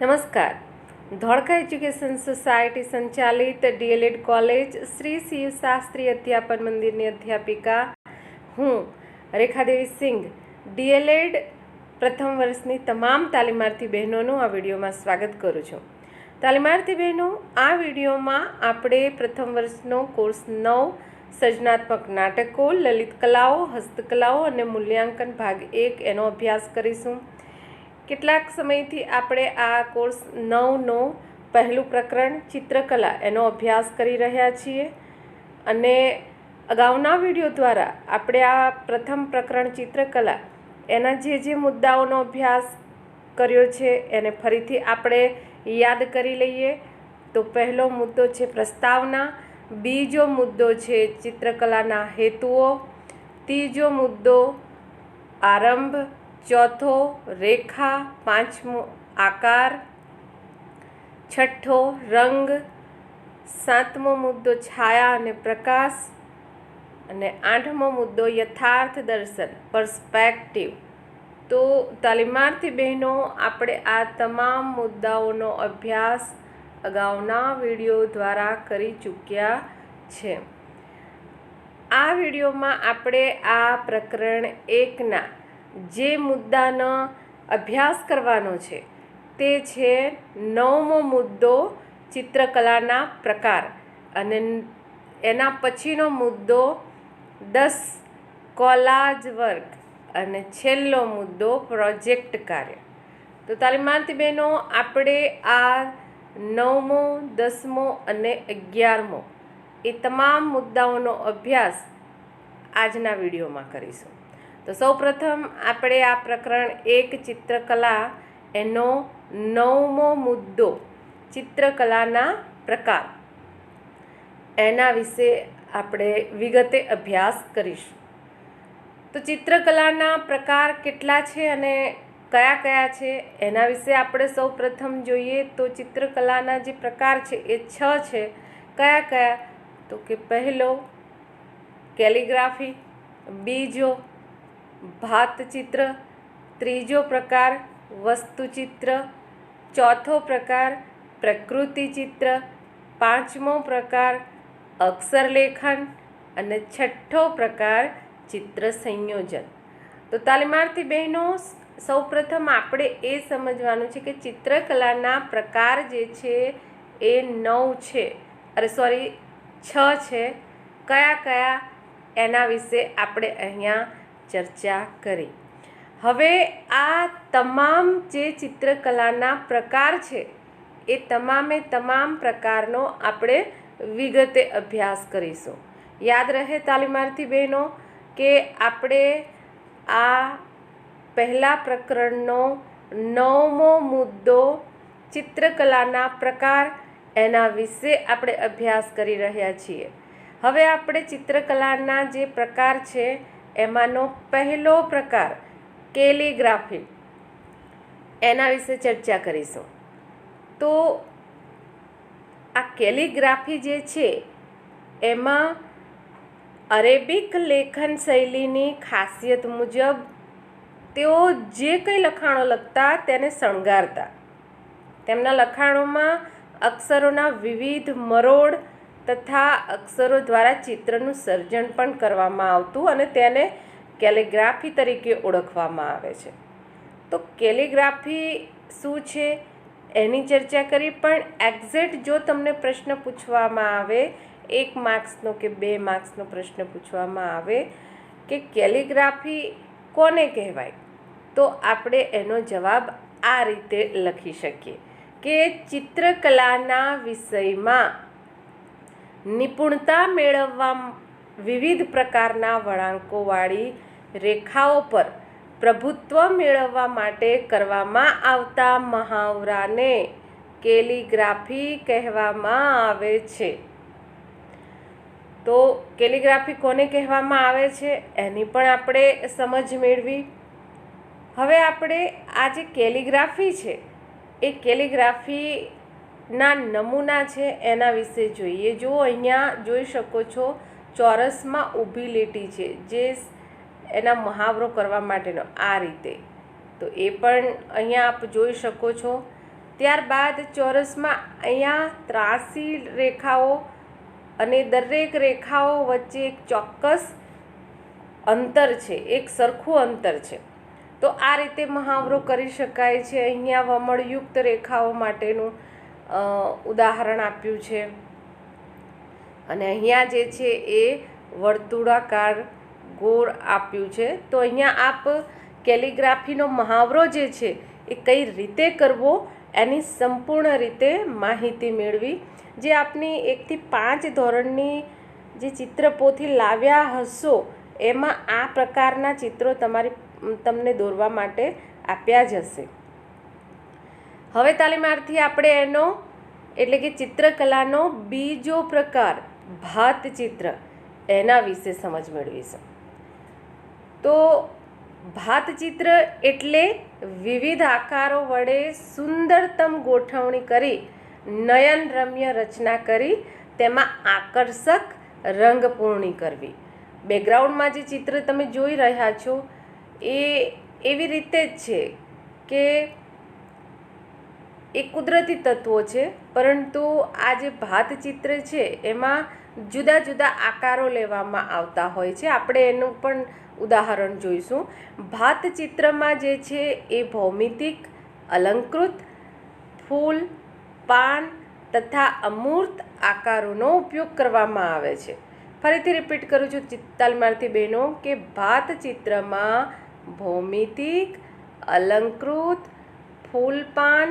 નમસ્કાર. Dholka education society સંચાલિત DElEd college Shri Shiv Shastri અધ્યાપન મંદિરની અધ્યાપિકા હું રેખાદેવી સિંઘ ડીએલએડ પ્રથમ વર્ષની તમામ તાલીમાર્થી બહેનોનું આ વિડીયોમાં સ્વાગત કરું છું. તાલીમાર્થી બહેનો, આ વિડીયોમાં આપણે પ્રથમ વર્ષનો કોર્સ 9 સર્જનાત્મક નાટકો, લલિત કલાઓ, હસ્તકલાઓ અને મૂલ્યાંકન ભાગ 1 એનો અભ્યાસ કરીશું. કેટલાક સમયથી આપણે આ કોર્સ 9નો પહેલું પ્રકરણ ચિત્રકલા એનો અભ્યાસ કરી રહ્યા છીએ અને અગાઉના વિડીયો દ્વારા આપણે આ પ્રથમ પ્રકરણ ચિત્રકલા એના જે મુદ્દાઓનો અભ્યાસ કર્યો છે એને ફરીથી આપણે યાદ કરી લઈએ. તો પહેલો મુદ્દો છે પ્રસ્તાવના, બીજો મુદ્દો છે ચિત્રકલાના હેતુઓ, ત્રીજો મુદ્દો આરંભ, ચોથો રેખા, પાંચમો આકાર, છઠ્ઠો રંગ, સાતમો મુદ્દો છાયા અને પ્રકાશ અને આઠમો મુદ્દો યથાર્થ દર્શન પર્સ્પેક્ટિવ. તો તાલીમાર્થી બહેનો, આપણે આ તમામ મુદ્દાઓનો અભ્યાસ અગાઉના વિડીયો દ્વારા કરી ચૂક્યા છે. આ વિડીયોમાં આપણે આ પ્રકરણ 1ના જે મુદ્દાનો અભ્યાસ કરવાનો છે તે છે 9મો મુદ્દો ચિત્રકલાના પ્રકાર અને એના પછીનો મુદ્દો 10 કોલાજ વર્ક અને છેલ્લો મુદ્દો પ્રોજેક્ટ કાર્ય. તો તાલીમાર્થી બહેનો, આપણે આ 9મો, 10મો અને 11મો એ તમામ મુદ્દાઓનો અભ્યાસ આજના વિડીયોમાં કરીશું. તો સૌપ્રથમ આપણે આ પ્રકરણ 1 ચિત્રકલા એનો 9મો મુદ્દો ચિત્રકલાના પ્રકાર એના વિશે આપણે વિગતે અભ્યાસ કરીશું. તો ચિત્રકલાના પ્રકાર કેટલા છે અને કયા કયા છે એના વિશે આપણે સૌપ્રથમ જોઈએ. તો ચિત્રકલાના જે પ્રકાર છે એ 6 છે. કયા કયા? તો કે પહેલો કેલિગ્રાફી, બીજો ભાતચિત્ર, ત્રીજો પ્રકાર વસ્તુચિત્ર, ચોથો પ્રકાર પ્રકૃતિચિત્ર, પાંચમો પ્રકાર અક્ષરલેખન અને છઠ્ઠો પ્રકાર ચિત્ર સંયોજન. તો તાલીમાર્થી બહેનો, સૌપ્રથમ આપણે એ સમજવાનું છે કે ચિત્રકલાના પ્રકાર જે છે એ 6 છે. કયા કયા એના વિશે આપણે અહીંયા ચર્ચા કરી. હવે આ તમામ જે ચિત્રકલાના પ્રકાર છે એ તમામે તમામ પ્રકારનો આપણે વિગતે અભ્યાસ કરીશું. યાદ રહે તાલીમાર્થી બહેનો કે આપણે આ પહેલા પ્રકરણનો 9મો મુદ્દો ચિત્રકલાના પ્રકાર એના વિશે આપણે અભ્યાસ કરી રહ્યા છીએ. હવે આપણે ચિત્રકલાના જે પ્રકાર છે એમાંનો પહેલો પ્રકાર કેલિગ્રાફી એના વિશે ચર્ચા કરીશું. તો આ કેલિગ્રાફી જે છે એમાં અરેબિક લેખન શૈલીની ખાસિયત મુજબ તેઓ જે કંઈ લખાણો લખતા તેને શણગારતા. તેમના લખાણોમાં અક્ષરોના વિવિધ મરોડ તથા અક્ષરો દ્વારા ચિત્રનું સર્જન પણ કરવામાં આવતું અને તેને કેલિગ્રાફી તરીકે ઓળખવામાં આવે છે. તો કેલિગ્રાફી શું છે એની ચર્ચા કરી. પણ એક્ઝેક્ટ જો તમને પ્રશ્ન પૂછવામાં આવે, 1 માર્ક્સનો કે 2 માર્ક્સનો પ્રશ્ન પૂછવામાં આવે કે કેલિગ્રાફી કોને કહેવાય, તો આપણે એનો જવાબ આ રીતે લખી શકીએ કે ચિત્રકલાના વિષયમાં નિપુણતા મેળવવા વિવિધ પ્રકારના વળાંકોવાળી રેખાઓ પર પ્રભુત્વ મેળવવા માટે કરવામાં આવતા મહાવરાને કેલિગ્રાફી કહેવામાં આવે છે. તો કેલિગ્રાફી કોને કહેવામાં આવે છે એની પણ આપણે સમજ મેળવી. હવે આપણે આ જે કેલિગ્રાફી છે એ કેલિગ્રાફીના નમૂના છે એના વિશે જોઈએ. જો અહીંયા જોઈ શકો છો, ચોરસમાં ઊભી લીટી છે જે એના મહાવરો કરવા માટેનો આ રીતે. તો એ પણ અહીંયા આપ જોઈ શકો છો. ત્યારબાદ ચોરસમાં અહીંયા 83 રેખાઓ અને દરેક રેખાઓ વચ્ચે એક ચોક્કસ અંતર છે, એક સરખું અંતર છે. તો આ રીતે મહાવરો કરી શકાય છે. અહીંયા વમળયુક્ત રેખાઓ માટેનું ઉદાહરણ આપ્યું છે અને અહીંયા જે છે એ વર્તુળાકાર ગોળ આપ્યું છે. તો અહીંયા આપ કેલિગ્રાફીનો મહાવરો જે છે એ કઈ રીતે કરવો એની સંપૂર્ણ રીતે માહિતી મેળવી, જે આપની 1 થી 5 ધોરણની જે ચિત્રપોથી લાવ્યા હશો એમાં આ પ્રકારના ચિત્રો તમને દોરવા માટે આપ્યા જ હશે. હવે તાલીમાર્થી આપણે એનો એટલે કે ચિત્રકલાનો બીજો પ્રકાર ભાતચિત્ર એના વિશે સમજ મેળવીશું. તો ભાતચિત્ર એટલે વિવિધ આકારો વડે સુંદરતમ ગોઠવણી કરી નયનરમ્ય રચના કરી તેમાં આકર્ષક રંગપૂર્ણી કરવી. બેકગ્રાઉન્ડમાં જે ચિત્ર તમે જોઈ રહ્યા છો એ એવી રીતે જ છે કે એ કુદરતી તત્વો છે, પરંતુ આ જે ભાતચિત્ર છે એમાં જુદા જુદા આકારો લેવામાં આવતા હોય છે. આપણે એનું પણ ઉદાહરણ જોઈશું. ભાતચિત્રમાં જે છે એ ભૌમિતિક, અલંકૃત, ફૂલ, પાન તથા અમૂર્ત આકારોનો ઉપયોગ કરવામાં આવે છે. ફરીથી રિપીટ કરું છું તાલીમાર્થી બહેનો કે ભાતચિત્રમાં ભૌમિતિક, અલંકૃત, ફૂલપાન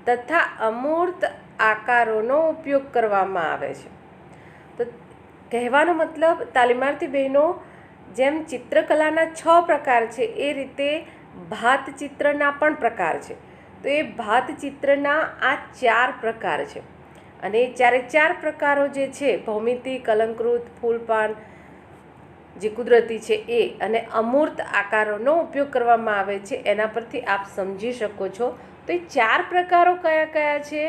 તથા અમૂર્ત આકારોનો ઉપયોગ કરવામાં આવે છે. તો કહેવાનો મતલબ તાલીમાર્થી બહેનો, જેમ ચિત્રકલાના 6 પ્રકાર છે એ રીતે ભાતચિત્રના પણ પ્રકાર છે. તો એ ભાતચિત્રના આ 4 પ્રકાર છે અને એ 4 પ્રકારો જે છે ભૌમિતિક, અલંકૃત, ફૂલપાન જે કુદરતી છે એ અને અમૂર્ત આકારોનો ઉપયોગ કરવામાં આવે છે. એના પરથી આપ સમજી શકો છો. તો એ 4 પ્રકારો કયા કયા છે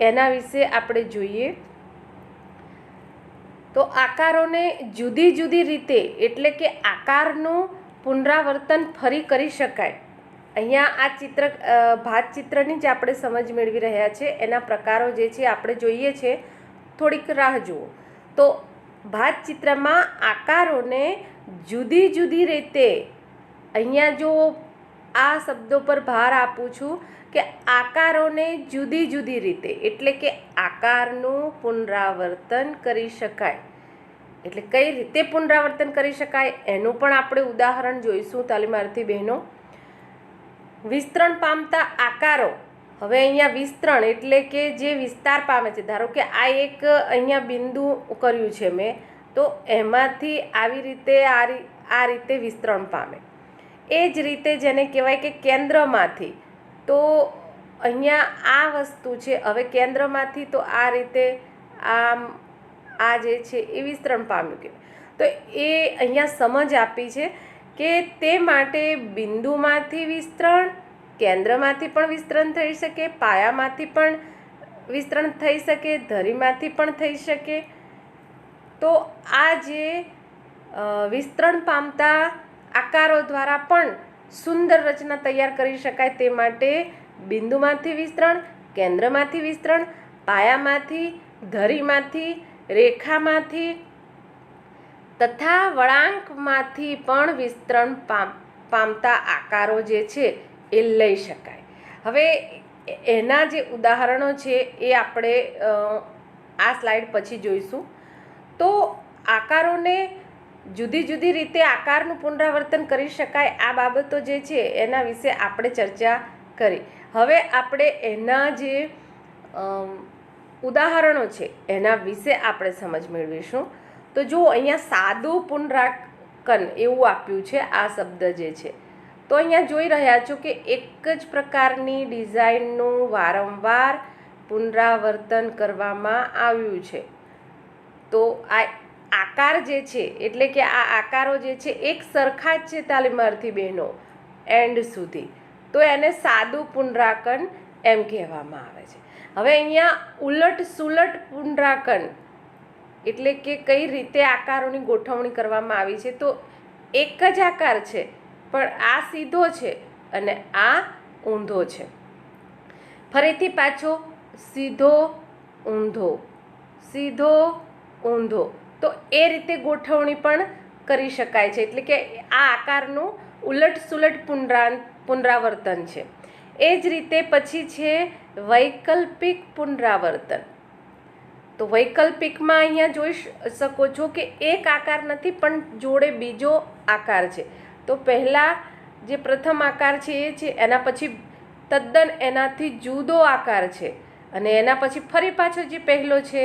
એના વિશે આપણે જોઈએ. તો આકારોને જુદી જુદી રીતે એટલે કે આકારનું પુનરાવર્તન ફરી કરી શકાય. અહીંયા આ ભાતચિત્રની જ આપણે સમજ મેળવી રહ્યા છે. એના પ્રકારો જે છે આપણે જોઈએ છે, થોડીક રાહ જુઓ. તો ભાતચિત્રમાં આકારોને જુદી જુદી રીતે, અહીંયા જો આ શબ્દો પર ભાર આપું છું કે આકારોને જુદી જુદી રીતે એટલે કે આકારનું પુનરાવર્તન કરી શકાય. એટલે કઈ રીતે પુનરાવર્તન કરી શકાય એનું પણ આપણે ઉદાહરણ જોઈશું તાલીમાર્થી બહેનો. વિસ્તરણ પામતા આકારો. હવે અહીંયા વિસ્તરણ એટલે કે જે વિસ્તાર પામે છે. ધારો કે આ એક અહીંયા બિંદુ કર્યું છે મેં, તો એમાંથી આવી રીતે આ રીતે વિસ્તરણ પામે. એ જ રીતે જેને કહેવાય કે કેન્દ્રમાંથી, તો અહીંયા આ વસ્તુ છે. હવે કેન્દ્રમાંથી તો આ રીતે આ જે છે એ વિસ્તરણ પામ્યું કે. તો એ અહીંયા સમજ આપી છે કે તે માટે બિંદુમાંથી વિસ્તરણ, કેન્દ્રમાંથી પણ વિસ્તરણ થઈ શકે, પાયામાંથી પણ વિસ્તરણ થઈ શકે, ધરીમાંથી પણ થઈ શકે. તો આ જે વિસ્તરણ પામતા આકારો દ્વારા પણ સુંદર રચના તૈયાર કરી શકાય. તે માટે બિંદુમાંથી વિસ્તરણ, કેન્દ્રમાંથી વિસ્તરણ, પાયામાંથી, ધરીમાંથી, રેખામાંથી તથા વળાંકમાંથી પણ વિસ્તરણ પામતા આકારો જે છે એ લઈ શકાય. હવે એના જે ઉદાહરણો છે એ આપણે આ સ્લાઇડ પછી જોઈશું. તો આકારોને જુદી જુદી રીતે આકારનું પુનરાવર્તન કરી શકાય, આ બાબતો જે છે એના વિશે આપણે ચર્ચા કરી. હવે આપણે એના જે ઉદાહરણો છે એના વિશે આપણે સમજ મેળવીશું. તો જો અહીંયા સાદું પુનરાવર્તન એવું આપ્યું છે આ શબ્દ જે છે. તો અહીંયા જોઈ રહ્યા છો કે એક જ પ્રકારની ડિઝાઇનનું વારંવાર પુનરાવર્તન કરવામાં આવ્યું છે. તો આ આકાર જે છે એટલે કે આ આકારો જે છે એક સરખા જ છે તાલીમાર્થી બહેનો એન્ડ સુધી. તો એને સાદું પુનરાવર્તન એમ કહેવામાં આવે છે. હવે અહીંયા ઉલટ સુલટ પુનરાવર્તન એટલે કે કઈ રીતે આકારોની ગોઠવણી કરવામાં આવી છે. તો એક જ આકાર છે પણ આ સીધો છે અને આ ઊંધો છે. ફરીથી પાછો સીધો ઊંધો, સીધો ઊંધો. તો એ રીતે ગોઠવણી પણ કરી શકાય છે. એટલે કે આ આકારનું ઉલટ સુલટ પુનરાવર્તન છે. એ જ રીતે પછી છે વૈકલ્પિક પુનરાવર્તન. તો વૈકલ્પિકમાં અહીંયા જોઈ શકો છો કે એક આકાર નથી પણ જોડે બીજો આકાર છે. તો પહેલાં જે પ્રથમ આકાર છે એ છે, એના પછી તદ્દન એનાથી જુદો આકાર છે, અને એના પછી ફરી પાછો જે પહેલો છે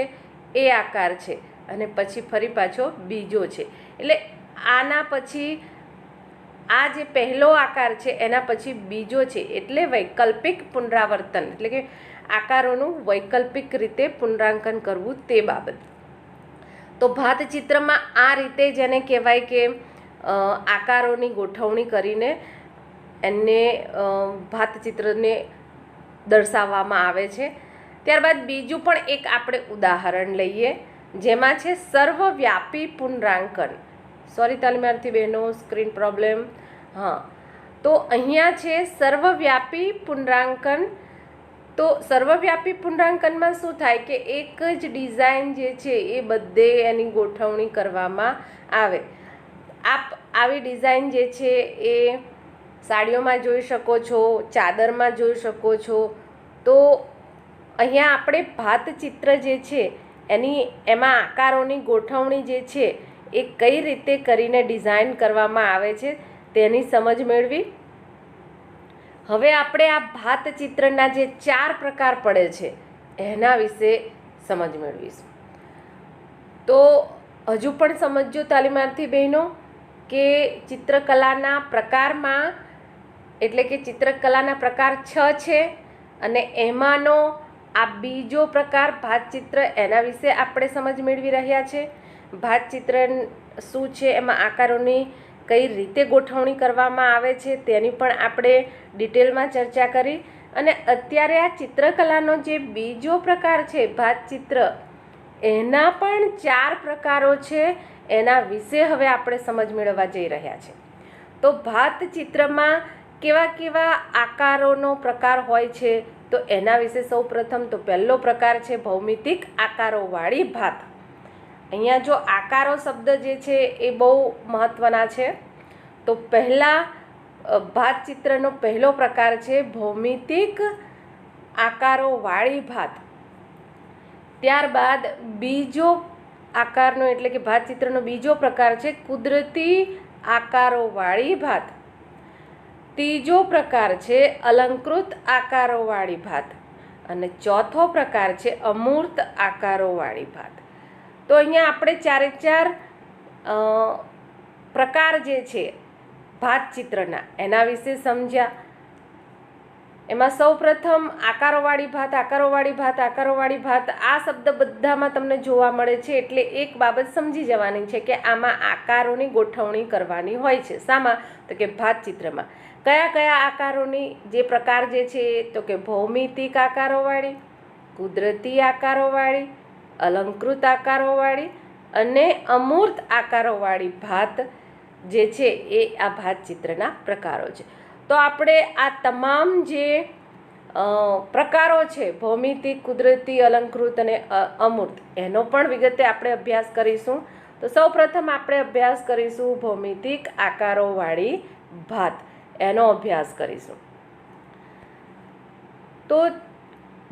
એ આકાર છે, અને પછી ફરી પાછો બીજો છે. એટલે આના પછી આ જે પહેલો આકાર છે એના પછી બીજો છે, એટલે વૈકલ્પિક પુનરાવર્તન. એટલે કે આકારોનું વૈકલ્પિક રીતે પુનરાંકન કરવું તે બાબત. તો ભાતચિત્રમાં આ રીતે જેને કહેવાય કે આકારોની ગોઠવણી કરીને એને ભાતચિત્રને દર્શાવવામાં આવે છે. ત્યારબાદ બીજું પણ એક આપણે ઉદાહરણ લઈએ, જેમાં છે સર્વવ્યાપી પુનરાંકન. સોરી તાલીમાર્થી બહેનો, સ્ક્રીન પ્રોબ્લેમ. હા, તો અહીંયા છે સર્વવ્યાપી પુનરાંકન. તો સર્વવ્યાપી પુનરાંકનમાં શું થાય કે એક જ ડિઝાઇન જે છે એ બધે એની ગોઠવણી કરવામાં આવે. આપ આવી ડિઝાઇન જે છે એ સાડીઓમાં જોઈ શકો છો, ચાદરમાં જોઈ શકો છો. તો અહીંયા આપણે ભાતચિત્ર જે છે એમાં આકારોની ગોઠવણી જે છે એ કઈ રીતે કરીને ડિઝાઇન કરવામાં આવે છે તેની સમજ મેળવી. હવે આપણે આ ભાતચિત્રના જે 4 પ્રકાર પડે છે એના વિશે સમજ મેળવીશું. તો હજુ પણ સમજો તાલીમાર્થી બહેનો કે ચિત્રકલાના પ્રકારમાં, એટલે કે ચિત્રકલાના પ્રકાર 6 છે, અને એમાંનો આ બીજો પ્રકાર ભાતચિત્ર, એના વિશે આપણે સમજ મેળવી રહ્યા છે. ભાતચિત્ર શું છે, એમાં આકારોની કઈ રીતે ગોઠવણી કરવામાં આવે છે તેની પણ આપણે ડિટેલમાં ચર્ચા કરી. અને અત્યારે આ ચિત્રકલાનો જે બીજો પ્રકાર છે ભાતચિત્ર, એના પણ 4 પ્રકારો છે. એના વિશે હવે આપણે સમજ મેળવવા જઈ રહ્યા છે. તો ભાતચિત્રમાં કેવા કેવા આકારોનો પ્રકાર હોય છે, તો એના વિશે સૌ પ્રથમ તો પહેલો પ્રકાર છે ભૌમિતિક આકારોવાળી ભાત. અહીંયા જો આકારો શબ્દ જે છે એ બહુ મહત્ત્વના છે. તો પહેલાં ભાતચિત્રનો પહેલો પ્રકાર છે ભૌમિતિક આકારોવાળી ભાત. ત્યારબાદ બીજો આકારનો, એટલે કે ભાતચિત્રનો બીજો પ્રકાર છે કુદરતી આકારોવાળી ભાત. ત્રીજો પ્રકાર છે અલંકૃત આકારોવાળી ભાત, અને ચોથો પ્રકાર છે અમૂર્ત આકારોવાળી ભાત. તો અહીંયા આપણે 4 પ્રકાર જે છે ભાતચિત્રના એના વિશે સમજ્યા. એમાં સૌ પ્રથમ આકારોવાળી ભાત. આકારોવાળી ભાત, આકારોવાળી ભાત, આ શબ્દ બધામાં તમને જોવા મળે છે. એટલે એક બાબત સમજી જવાની છે કે આમાં આકારોની ગોઠવણી કરવાની હોય છે. શામાં? તો કે ભાતચિત્રમાં. કયા કયા આકારોની જે પ્રકાર જે છે, તો કે ભૌમિતિક આકારોવાળી, કુદરતી આકારોવાળી, અલંકૃત આકારોવાળી અને અમૂર્ત આકારોવાળી ભાત જે છે એ આ ભાતચિત્રના પ્રકારો છે. તો આપણે આ તમામ જે પ્રકારો છે ભૌમિતિક, કુદરતી, અલંકૃત અને અમૂર્ત, એનો પણ વિગતે આપણે અભ્યાસ કરીશું. તો સૌ પ્રથમ આપણે અભ્યાસ કરીશું ભૌમિતિક આકારોવાળી ભાત, એનો અભ્યાસ કરીશું. તો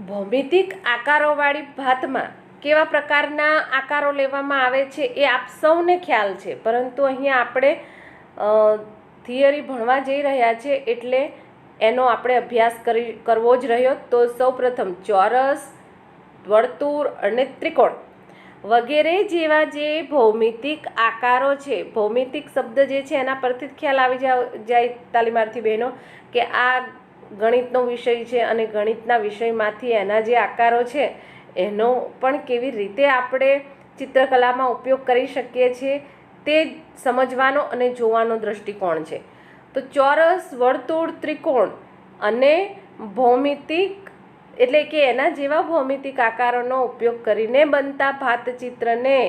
ભૌમિતિક આકારોવાળી ભાતમાં કેવા પ્રકારના આકારો લેવામાં આવે છે એ આપ સૌને ખ્યાલ છે, પરંતુ અહીંયા આપણે થિયરી ભણવા જઈ રહ્યા છે એટલે એનો આપણે અભ્યાસ કરવો જ રહ્યો. તો સૌ પ્રથમ ચોરસ, વર્તુળ અને ત્રિકોણ વગેરે જેવા જે ભૌમિતિક આકારો છે, ભૌમિતિક શબ્દ જે છે એના પરથી જ ખ્યાલ આવી જાય તાલીમાર્થી બહેનો કે આ ગણિતનો વિષય છે, અને ગણિતના વિષયમાંથી એના જે આકારો છે એનો પણ કેવી રીતે આપણે ચિત્રકલામાં ઉપયોગ કરી શકીએ છીએ તે સમજવાનો અને જોવાનો દ્રષ્ટિકોણ છે. તો ચોરસ, વર્તુળ, ત્રિકોણ અને ભૌમિતિક, એટલે કે એના જેવા ભૌમિતિક આકારોનો ઉપયોગ કરીને બનતા ભાતચિત્રને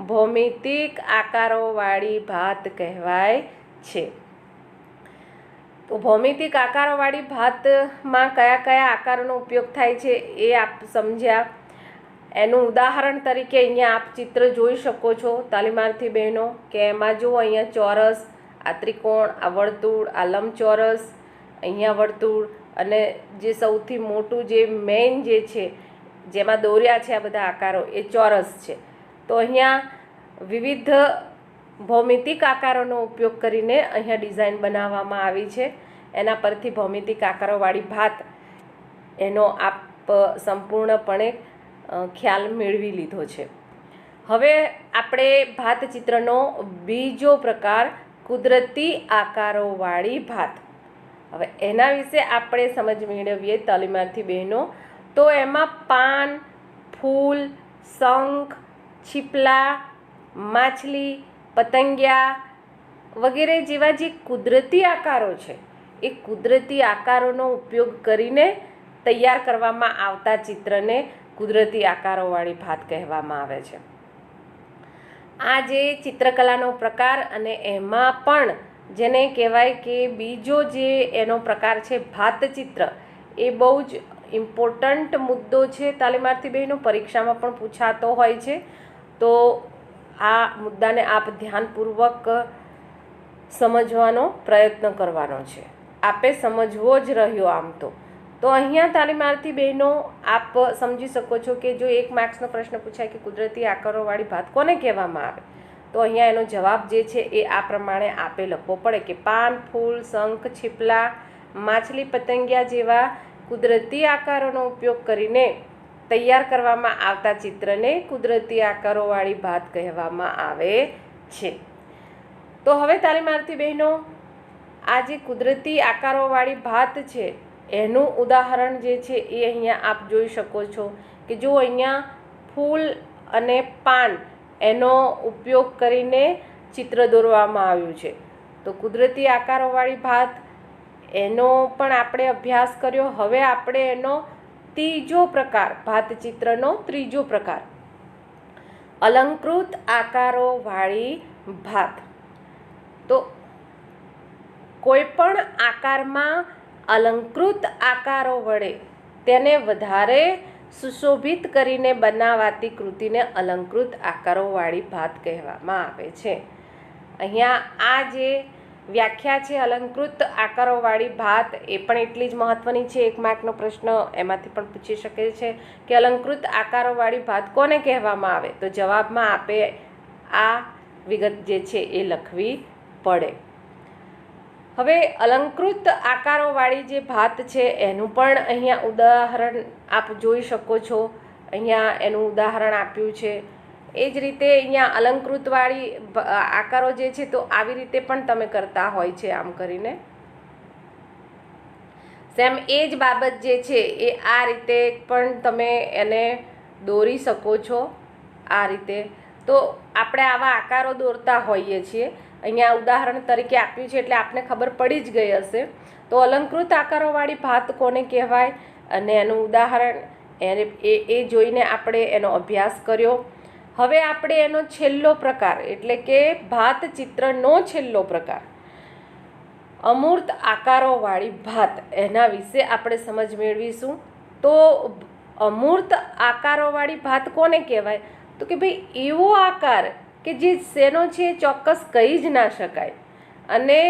ભૌમિતિક આકારોવાળી ભાત કહેવાય છે. તો ભૌમિતિક આકારોવાળી ભાતમાં કયા કયા આકારોનો ઉપયોગ થાય છે એ આપ સમજ્યા. એનું ઉદાહરણ તરીકે અહીંયા આપ ચિત્ર જોઈ શકો છો તાલીમાર્થી બહેનો કે એમાં જુઓ અહીંયા ચોરસ, આ ત્રિકોણ, આ વર્તુળ, આ લંબચોરસ, અહીંયા વર્તુળ, અને જે સૌથી મોટું જે મેઇન જે છે જેમાં દોર્યા છે આ બધા આકારો એ ચોરસ છે. તો અહીંયા વિવિધ ભૌમિતિક આકારોનો ઉપયોગ કરીને અહીંયા ડિઝાઇન બનાવવામાં આવી છે. એના પરથી ભૌમિતિક આકારોવાળી ભાત એનો આપ સંપૂર્ણપણે ખ્યાલ મેળવી લીધો છે. હવે આપણે ભાત ચિત્રનો બીજો પ્રકાર કુદરતી આકારોવાળી ભાત, હવે એના વિશે આપણે સમજ મેળવીએ તાલીમાર્થી બહેનો. તો એમાં પાન, ફૂલ, શંખ, છીપલા, માછલી, પતંગિયા વગેરે જેવા જે કુદરતી આકારો છે એ કુદરતી આકારોનો ઉપયોગ કરીને તૈયાર કરવામાં આવતા ચિત્રને કુદરતી આકારોવાળી ભાત કહેવામાં આવે છે. આ જે ચિત્રકલાનો પ્રકાર અને એમાં પણ જેને કહેવાય કે બીજો જે એનો પ્રકાર છે ભાતચિત્ર, એ બહુ જ ઇમ્પોર્ટન્ટ મુદ્દો છે તાલીમાર્થી બહેનો, પરીક્ષામાં પણ પૂછાતો હોય છે. તો આ મુદ્દાને આપ ધ્યાનપૂર્વક સમજવાનો પ્રયત્ન કરવાનો છે. આપે સમજવો જ રહ્યો આમ તો અહીંયા તાલીમાર્થી બહેનો આપ સમજી શકો છો કે જો 1 માર્ક્સનો પ્રશ્ન પૂછાય કે કુદરતી આકારોવાળી ભાત કોને કહેવામાં આવે, તો અહીંયા એનો જવાબ જે છે એ આ પ્રમાણે આપે લખવો પડે કે પાન, ફૂલ, શંખ, છીપલા, માછલી, પતંગિયા જેવા કુદરતી આકારોનો ઉપયોગ કરીને તૈયાર કરવામાં આવતા ચિત્રને કુદરતી આકારોવાળી ભાત કહેવામાં આવે છે. તો હવે તાલીમાર્થી બહેનો આ જે કુદરતી આકારોવાળી ભાત છે એનું ઉદાહરણ જે છે એ અહીંયા આપ જોઈ શકો છો કે જો અહીંયા ફૂલ અને પાન એનો ઉપયોગ કરીને ચિત્ર દોરવામાં આવ્યું છે. તો કુદરતી આકારોવાળી ભાત એનો પણ આપણે અભ્યાસ કર્યો. હવે આપણે એનો ત્રીજો પ્રકાર, ભાતચિત્રનો ત્રીજો પ્રકાર અલંકૃત આકારોવાળી ભાત. તો કોઈ પણ આકારમાં અલંકૃત આકારો વડે તેને વધારે સુશોભિત કરીને બનાવાતી કૃતિને અલંકૃત આકારોવાળી ભાત કહેવામાં આવે છે. અહીંયા આ જે વ્યાખ્યા છે અલંકૃત આકારોવાળી ભાત એ પણ એટલી જ મહત્વની છે. 1 માર્કનો પ્રશ્ન એમાંથી પણ પૂછી શકે છે કે અલંકૃત આકારોવાળી ભાત કોને કહેવામાં આવે, તો જવાબમાં આપે આ વિગત જે છે એ લખવી પડે. હવે અલંકૃત આકારોવાળી જે ભાત છે એનું પણ અહીંયા ઉદાહરણ આપ જોઈ શકો છો. અહીંયા એનું ઉદાહરણ આપ્યું છે. એ જ રીતે અહીંયા અલંકૃતવાળી આકારો જે છે તો આવી રીતે પણ તમે કરતા હોય છે આમ કરીને. સેમ એ જ બાબત જે છે એ આ રીતે પણ તમે એને દોરી શકો છો આ રીતે. તો આપણે આવા આકારો દોરતા હોઈએ છીએ. અહીંયા ઉદાહરણ તરીકે આપ્યું છે એટલે આપને ખબર પડી જ ગઈ હશે. તો અલંકૃત આકારોવાળી ભાત કોને કહેવાય અને એનું ઉદાહરણ એ જોઈને આપણે એનો અભ્યાસ કર્યો. હવે આપણે એનો છેલ્લો પ્રકાર એટલે કે ભાતચિત્રનો છેલ્લો પ્રકાર અમૂર્ત આકારોવાળી ભાત, એના વિશે આપણે સમજ મેળવીશું. તો અમૂર્ત આકારોવાળી ભાત કોને કહેવાય, તો કે ભાઈ એવો આકાર કે જે શેનો છે ચોક્કસ કહી જ ના શકાય અને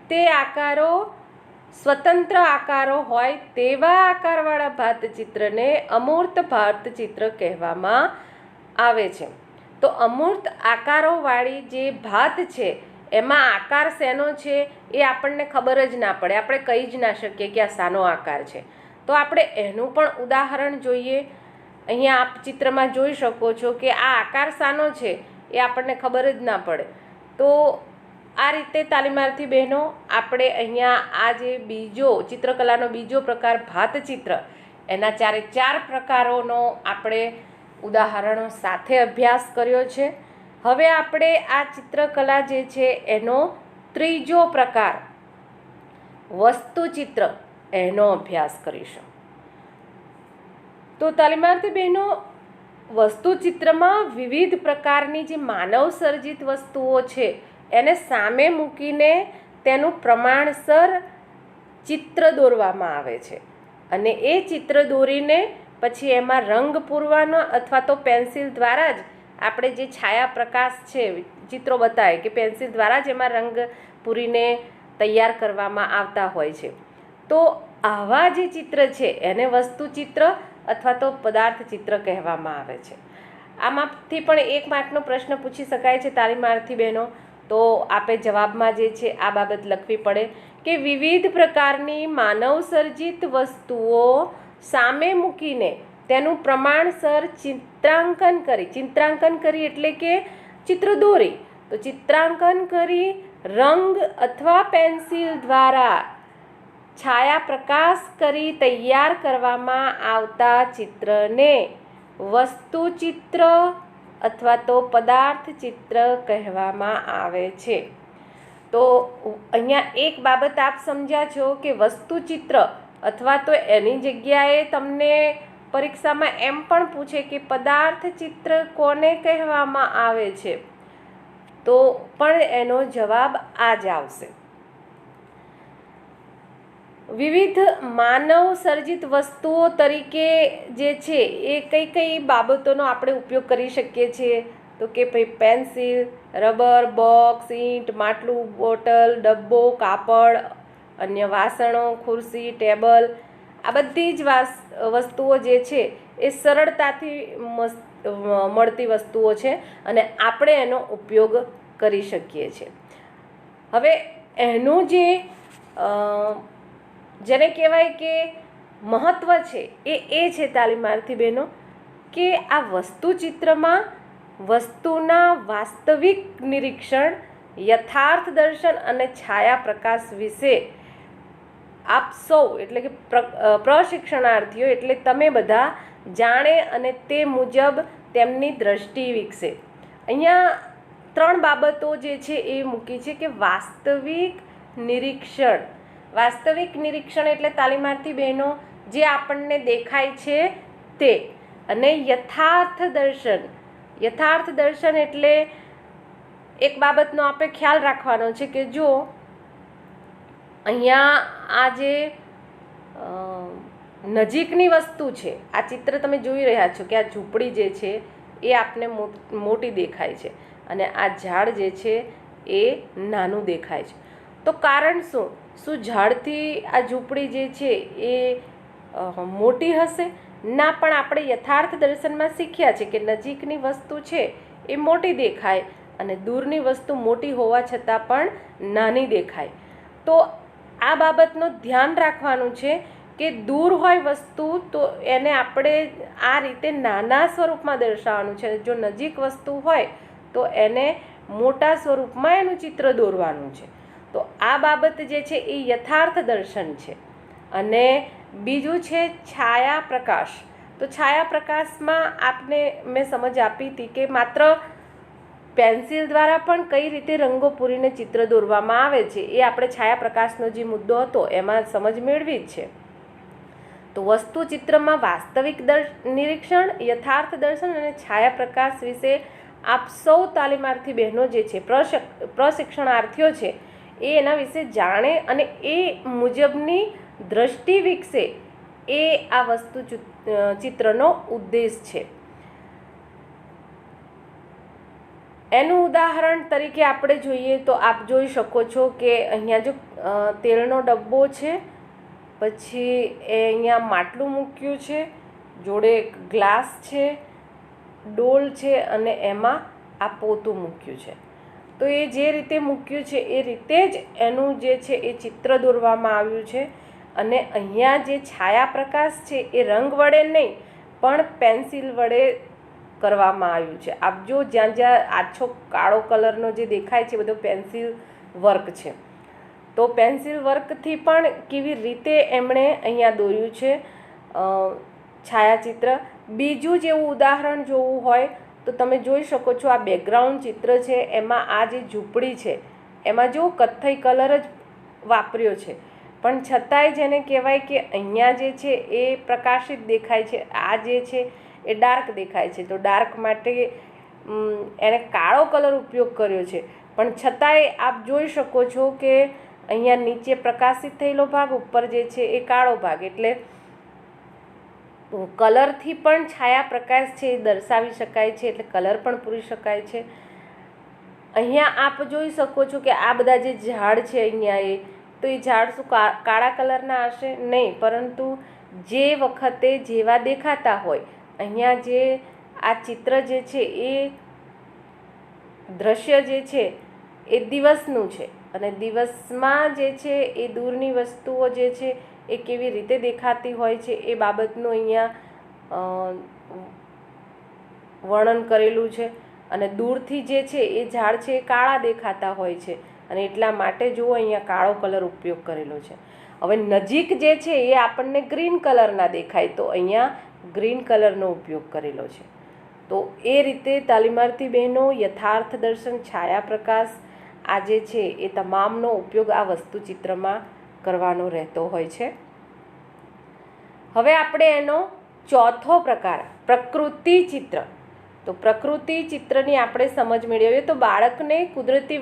તે આકારો સ્વતંત્ર આકારો હોય તેવા આકારવાળા ભાતચિત્રને અમૂર્ત ભાતચિત્ર કહેવામાં આવે છે. તો અમૂર્ત આકારોવાળી જે ભાત છે એમાં આકાર શેનો છે એ આપણને ખબર જ ના પડે, આપણે કહી જ ના શકીએ કે આ શાનો આકાર છે. તો આપણે એનું પણ ઉદાહરણ જોઈએ. અહીંયા આપ ચિત્રમાં જોઈ શકો છો કે આ આકાર શાનો છે એ આપણને ખબર જ ના પડે. તો આ રીતે તાલીમાર્થી બહેનો આપણે અહીંયા આ જે બીજો ચિત્રકલાનો બીજો પ્રકાર ભાતચિત્ર એના 4 પ્રકારોનો આપણે ઉદાહરણો સાથે અભ્યાસ કર્યો છે. હવે આપણે આ ચિત્રકલા જે છે એનો ત્રીજો પ્રકાર વસ્તુચિત્ર એનો અભ્યાસ કરીશું. તો તાલીમાર્થી બહેનો વસ્તુચિત્રમાં વિવિધ પ્રકારની જે માનવ સર્જિત વસ્તુઓ છે એને સામે મૂકીને તેનું પ્રમાણસર ચિત્ર દોરવામાં આવે છે અને એ ચિત્ર દોરીને પછી એમાં રંગ પૂરવાનો અથવા તો પેન્સિલ દ્વારા જ આપણે જે છાયા પ્રકાશ છે ચિત્રો બતાવે કે પેન્સિલ દ્વારા જ એમાં રંગ પૂરીને તૈયાર કરવામાં આવતા હોય છે. તો આવા જે ચિત્ર છે એને વસ્તુ ચિત્ર અથવા તો પદાર્થ ચિત્ર કહેવામાં આવે છે. આમાંથી પણ 1 માર્કનો પ્રશ્ન પૂછી શકાય છે તાલીમાર્થી બહેનો. તો આપે જવાબમાં જે છે આ બાબત લખવી પડે કે વિવિધ પ્રકારની માનવ સર્જિત વસ્તુઓ સામે મૂકીને તેનું પ્રમાણસર ચિત્રાંકન કરી એટલે કે ચિત્ર દોરી. તો ચિત્રાંકન કરી રંગ અથવા પેન્સિલ દ્વારા છાયા પ્રકાશ કરી તૈયાર કરવામાં આવતા ચિત્રને વસ્તુ ચિત્ર અથવા તો પદાર્થ ચિત્ર કહેવામાં આવે છે. તો અહીંયા એક બાબત આપ સમજ્યા છો કે વસ્તુ ચિત્ર અથવા તો એની જગ્યાએ તમને પરીક્ષામાં એમ પણ પૂછે કે પદાર્થ ચિત્ર કોને કહેવામાં આવે છે, તો પણ એનો જવાબ આ જ આવશે. વિવિધ માનવ સર્જિત વસ્તુઓ તરીકે જે છે એ કઈ બાબતોનો આપણે ઉપયોગ કરી શકીએ છીએ, તો કે ભાઈ પેન્સિલ, રબર, બોક્સ, ઈંટ, માટલું, બોટલ, ડબ્બો, કાપડ, અન્ય વાસણો, ખુરશી, ટેબલ, આ બધી જ વસ્તુઓ જે છે એ સરળતાથી મળતી વસ્તુઓ છે અને આપણે એનો ઉપયોગ કરી શકીએ છીએ. હવે એનું જેને કહેવાય કે મહત્ત્વ છે એ છે તાલીમાર્થી બહેનો કે આ વસ્તુ ચિત્રમાં વસ્તુના વાસ્તવિક નિરીક્ષણ, યથાર્થ દર્શન અને છાયા પ્રકાશ વિશે આપ સૌ એટલે કે પ્રશિક્ષણાર્થીઓ એટલે તમે બધા જાણે અને તે મુજબ તેમની દ્રષ્ટિ વિકસે. અહીંયા 3 બાબતો જે છે એ મૂકી છે કે વાસ્તવિક નિરીક્ષણ એટલે તાલીમાર્થી બહેનો જે આપણને દેખાય છે તે, અને યથાર્થ દર્શન એટલે એક બાબતનો આપણે ખ્યાલ રાખવાનો છે કે જો અહીંયા આ જે નજીકની વસ્તુ છે, આ ચિત્ર તમે જોઈ રહ્યા છો કે આ ઝૂંપડી જે છે એ આપને મોટી દેખાય છે અને આ ઝાડ જે છે એ નાનું દેખાય છે. તો કારણ શું ઝાડથી આ ઝૂંપડી જે છે એ મોટી હશે? ના, પણ આપણે યથાર્થ દર્શનમાં શીખ્યા છે કે નજીકની વસ્તુ છે એ મોટી દેખાય અને દૂરની વસ્તુ મોટી હોવા છતાં પણ નાની દેખાય. તો આ બાબતનું ધ્યાન રાખવાનું છે કે દૂર હોય વસ્તુ તો એને આપણે આ રીતે નાના સ્વરૂપમાં દર્શાવવાનું છે, જો નજીક વસ્તુ હોય તો એને મોટા સ્વરૂપમાં એનું ચિત્ર દોરવાનું છે. તો આ બાબત જે છે એ યથાર્થ દર્શન છે. અને બીજું છે છાયા પ્રકાશ. તો છાયા પ્રકાશમાં આપને મેં સમજ આપી હતી કે માત્ર પેન્સિલ દ્વારા પણ કઈ રીતે રંગો પૂરીને ચિત્ર દોરવામાં આવે છે એ આપણે છાયા પ્રકાશનો જે મુદ્દો હતો એમાં સમજ મેળવી જ છે. તો વસ્તુ ચિત્રમાં વાસ્તવિક નિરીક્ષણ, યથાર્થ દર્શન અને છાયા પ્રકાશ વિશે આપ સૌ તાલીમાર્થી બહેનો જે છે પ્રશિક્ષણાર્થીઓ છે એ એના વિશે જાણે અને એ મુજબની દ્રષ્ટિ વિકસે એ આ વસ્તુ ચિત્રનો ઉદ્દેશ છે. એનું ઉદાહરણ તરીકે આપણે જોઈએ તો આપ જોઈ શકો છો કે અહીંયા જો તેલનો ડબ્બો છે, પછી એ અહીંયા માટલું મૂક્યું છે, જોડે ગ્લાસ છે, ડોલ છે અને એમાં આ પોતું મૂક્યું છે. તો એ જે રીતે મૂક્યું છે એ રીતે જ એનું જે છે એ ચિત્ર દોરવામાં આવ્યું છે. અને અહીંયા જે છાયા પ્રકાશ છે એ રંગ વડે નહીં પણ પેન્સિલ વડે કરવામાં આવ્યું છે. આપ જો જ્યાં આછો કાળો કલરનો જે દેખાય છે બધો પેન્સિલ વર્ક છે. તો પેન્સિલ વર્કથી પણ કેવી રીતે એમણે અહીંયા દોર્યું છે છાયાચિત્ર. બીજું જેવું ઉદાહરણ જોવું હોય તો તમે જોઈ શકો છો આ બેકગ્રાઉન્ડ ચિત્ર છે, એમાં આ જે ઝૂંપડી છે એમાં જો કથ્થઈ કલર જ વાપર્યો છે, પણ છતાંય જેને કહેવાય કે અહીંયા જે છે એ પ્રકાશિત દેખાય છે, આ જે છે એ ડાર્ક દેખાય છે. તો ડાર્ક માટે એણે કાળો કલર ઉપયોગ કર્યો છે, પણ છતાંય આપ જોઈ શકો છો કે અહીંયા નીચે પ્રકાશિત થયેલો ભાગ, ઉપર જે છે એ કાળો ભાગ. એટલે કલરથી પણ છાયા પ્રકાશ છે એ દર્શાવી શકાય છે, એટલે કલર પણ પૂરી શકાય છે. અહીંયા આપ જોઈ શકો છો કે આ બધા જે ઝાડ છે અહીંયા તો એ ઝાડ શું કાળા કલરના હશે? નહીં, પરંતુ જે વખતે જેવા દેખાતા હોય, અહીંયા જે આ ચિત્ર જે છે એ દ્રશ્ય જે છે એ દિવસનું છે, અને દિવસમાં જે છે એ દૂરની વસ્તુઓ જે છે એ કેવી રીતે દેખાતી હોય છે એ બાબતનું અહીંયા વર્ણન કરેલું છે. અને દૂરથી જે છે એ ઝાડ છે એ કાળા દેખાતા હોય છે, અને એટલા માટે જુઓ અહીંયા કાળો કલર ઉપયોગ કરેલો છે. હવે નજીક જે છે એ આપણને ગ્રીન કલરના દેખાય, તો અહીંયા ગ્રીન કલરનો ઉપયોગ કરેલો છે. તો એ રીતે તાલીમાર્થી બહેનો યથાર્થ દર્શન, છાયા પ્રકાશ આ જે છે એ તમામનો ઉપયોગ આ વસ્તુ ચિત્રમાં કરવાનો રહેતો હોય છે. હવે આપણે એનો ચોથો પ્રકાર પ્રકૃતિ ચિત્ર. તો પ્રકૃતિ ચિત્રની આપણે સમજ મેળવીએ તો બાળકને કુદરતી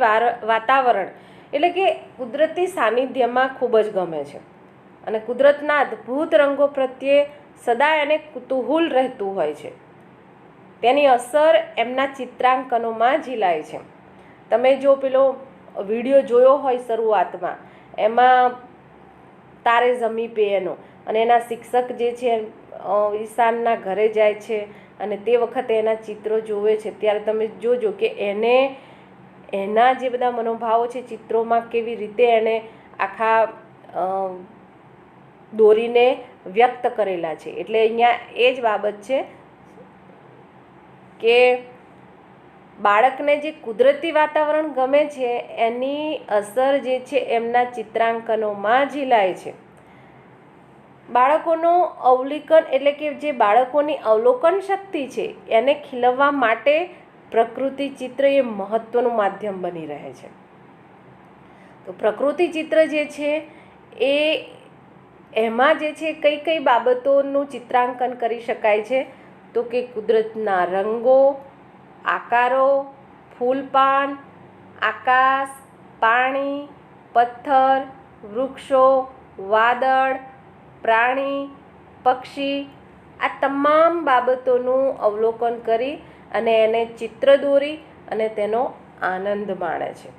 વાતાવરણ એટલે કે કુદરતી સાનિધ્યમાં ખૂબ જ ગમે છે, અને કુદરતના અદ્ભુત રંગો પ્રત્યે સદાય એને કુતૂહલ રહેતું હોય છે. તેની અસર એમના ચિત્રાંકનોમાં ઝીલાય છે. તમે જો પેલો વિડીયો જોયો હોય શરૂઆતમાં, એમાં તારે ઝમી પે એનો, અને એના શિક્ષક જે છે ઈશાનના ઘરે જાય છે અને તે વખતે એના ચિત્રો જોવે છે, ત્યારે તમે જોજો કે એને એના જે બધા મનોભાવો છે ચિત્રોમાં કેવી રીતે એને આખા દોરીને વ્યક્ત કરેલા છે. એટલે અહીંયા એ જ બાબત છે કે બાળકને જે કુદરતી વાતાવરણ ગમે છે એની અસર જે છે એમના ચિત્રાંકનોમાં ઝીલાય છે. બાળકોનો અવલોકન એટલે કે જે બાળકોની અવલોકન શક્તિ છે એને ખીલવવા માટે પ્રકૃતિ ચિત્ર એ મહત્વનું માધ્યમ બની રહે છે. તો પ્રકૃતિ ચિત્ર જે છે એ એમાં જે છે કઈ કઈ બાબતોનું ચિત્રાંકન કરી શકાય છે? તો કે કુદરતના રંગો, આકારો, ફૂલ પાન, આકાશ, પાણી, પથ્થર, વૃક્ષો, વાદળ, પ્રાણી, પક્ષી, આ તમામ બાબતોનું અવલોકન કરી અને એને ચિત્ર દોરી અને તેનો આનંદ માણે છે.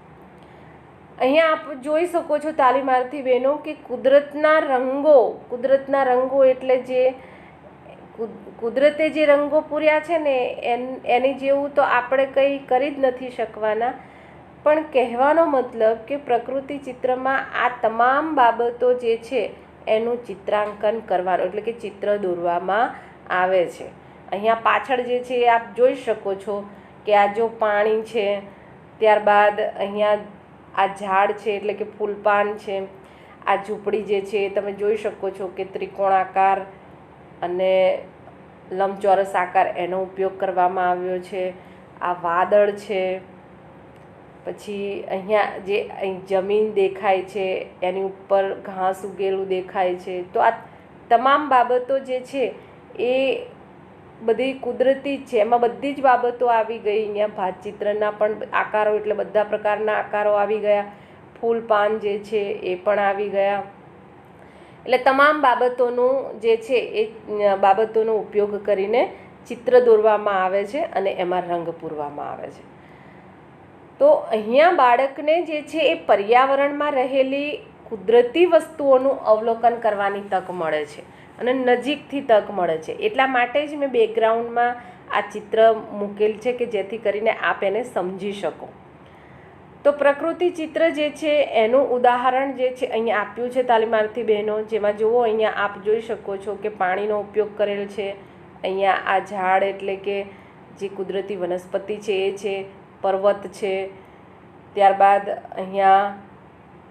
અહીંયા આપ જોઈ શકો છો તાલીમાર્થી બહેનો કે કુદરતના રંગો એટલે જે કુદરતે જે રંગો પૂર્યા છે ને એની જેવું તો આપણે કંઈ કરી જ નથી શકવાના, પણ કહેવાનો મતલબ કે પ્રકૃતિ ચિત્રમાં આ તમામ બાબતો જે છે એનું ચિત્રાંકન કરવાનું એટલે કે ચિત્ર દોરવામાં આવે છે. અહીંયા પાછળ જે છે આપ જોઈ શકો છો કે આ જો પાણી છે, ત્યારબાદ અહીંયા આ ઝાડ છે એટલે કે ફૂલપાન છે, આ ઝૂંપડી જે છે તમે જોઈ શકો છો કે ત્રિકોણાકાર અને લંબચોરસ આકાર એનો ઉપયોગ કરવામાં આવ્યો છે. આ વાદળ છે, પછી અહીંયા જે અહીં જમીન દેખાય છે એની ઉપર ઘાસ ઉગેલું દેખાય છે. તો આ તમામ બાબતો જે છે એ બધી કુદરતી જ છે, એમાં બધી જ બાબતો આવી ગઈ. અહીંયા ભાતચિત્રના પણ આકારો એટલે બધા પ્રકારના આકારો આવી ગયા, ફૂલ પાન જે છે એ પણ આવી ગયા. એટલે તમામ બાબતોનું જે છે એ બાબતોનો ઉપયોગ કરીને ચિત્ર દોરવામાં આવે છે અને એમાં રંગ પૂરવામાં આવે છે. તો અહીંયા બાળકને જે છે એ પર્યાવરણમાં રહેલી કુદરતી વસ્તુઓનું અવલોકન કરવાની તક મળે છે અને નજીકથી તક મળે છે. એટલા માટે જ મેં બેકગ્રાઉન્ડમાં આ ચિત્ર મૂકેલ છે કે જેથી કરીને આપ એને સમજી શકો. તો પ્રકૃતિ ચિત્ર જે છે એનું ઉદાહરણ જે છે અહીંયા આપ્યું છે તાલીમાર્થી બહેનો, જેમાં જુઓ અહીંયા આપ જોઈ શકો છો કે પાણીનો ઉપયોગ કરેલ છે. અહીંયા આ ઝાડ એટલે કે જે કુદરતી વનસ્પતિ છે એ છે, પર્વત છે, ત્યારબાદ અહીંયા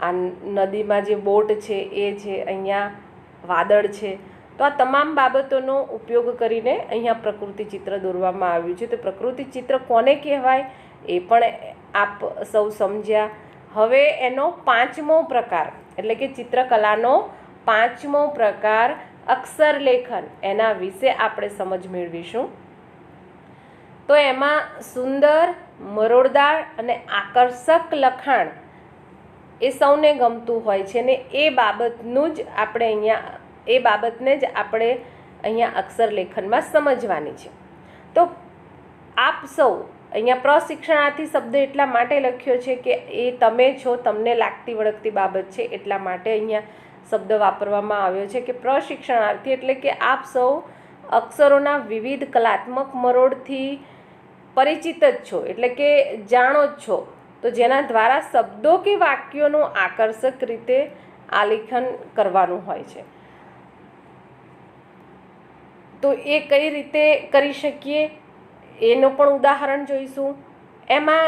આ નદીમાં જે બોટ છે એ છે, અહીંયા વાદળ છે. તો આ તમામ બાબતોનો ઉપયોગ કરીને અહીંયા પ્રકૃતિ ચિત્ર દોરવામાં આવ્યું છે. તો પ્રકૃતિ ચિત્ર કોને કહેવાય એ પણ આપ સૌ સમજ્યા. હવે એનો પાંચમો પ્રકાર એટલે કે ચિત્રકલાનો પાંચમો પ્રકાર અક્ષર લેખન, એના વિશે આપણે સમજ મેળવીશું. તો એમાં સુંદર, મરોડદાર અને આકર્ષક લખાણ એ સૌને ગમતું હોય છે ને એ બાબતનું જ આપણે અહીંયા એ બાબતને જ આપણે અહીંયા અક્ષરલેખનમાં સમજવાની છે. તો આપ સૌ અહીંયા પ્રશિક્ષણાર્થી શબ્દ એટલા માટે લખ્યો છે કે એ તમે છો, તમને લાગતી વળગતી બાબત છે એટલા માટે અહીંયા શબ્દ વાપરવામાં આવ્યો છે કે પ્રશિક્ષણાર્થી, એટલે કે આપ સૌ અક્ષરોના વિવિધ કલાત્મક મરોડથી પરિચિત જ છો, એટલે કે જાણો જ છો, તો જેના દ્વારા શબ્દો કે વાક્યોનું આકર્ષક રીતે આલેખન કરવાનું હોય છે. તો એ કઈ રીતે કરી શકીએ એનું પણ ઉદાહરણ જોઈશું. એમાં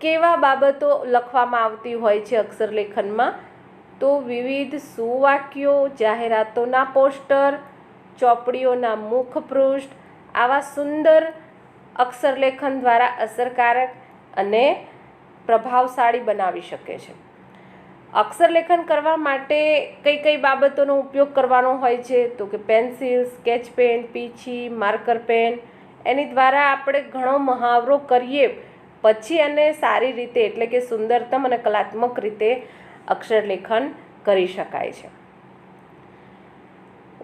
કેવા બાબતો લખવામાં આવતી હોય છે અક્ષરલેખનમાં, તો વિવિધ સુવાક્યો, જાહેરાતોના પોસ્ટર, ચોપડીઓના મુખપૃષ્ઠ, આવા સુંદર અક્ષરલેખન દ્વારા અસરકારક અને પ્રભાવશાળી બનાવી શકે છે. અક્ષરલેખન કરવા માટે કઈ કઈ બાબતોનો ઉપયોગ કરવાનો હોય છે, તો કે પેન્સિલ, સ્કેચ પેન, પીંછી, માર્કર પેન, એની દ્વારા આપણે ઘણો મહાવરો કરીએ પછી અને સારી રીતે એટલે કે સુંદરતમ અને કલાત્મક રીતે અક્ષરલેખન કરી શકાય છે.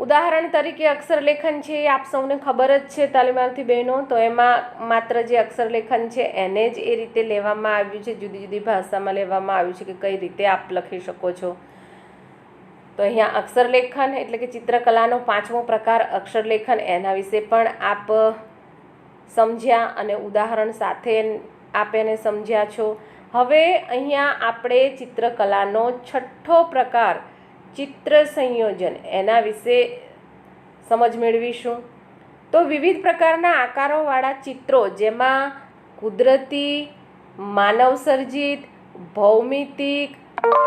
ઉદાહરણ તરીકે અક્ષરલેખન છે એ આપ સૌને ખબર જ છે તાલીમાર્થી બહેનો, તો એમાં માત્ર જે અક્ષરલેખન છે એને જ એ રીતે લેવામાં આવ્યું છે, જુદી જુદી ભાષામાં લેવામાં આવ્યું છે કે કઈ રીતે આપ લખી શકો છો. તો અહીંયા અક્ષરલેખન એટલે કે ચિત્રકલાનો 5મો પ્રકાર અક્ષરલેખન, એના વિશે પણ આપ સમજ્યા અને ઉદાહરણ સાથે આપ એને સમજ્યા છો. હવે અહીંયા આપણે ચિત્રકલાનો 6થો પ્રકાર ચિત્ર સંયોજન એના વિશે સમજ મેળવીશું. તો વિવિધ પ્રકારના આકારોવાળા ચિત્રો, જેમાં કુદરતી, માનવસર્જિત, ભૌમિતિક,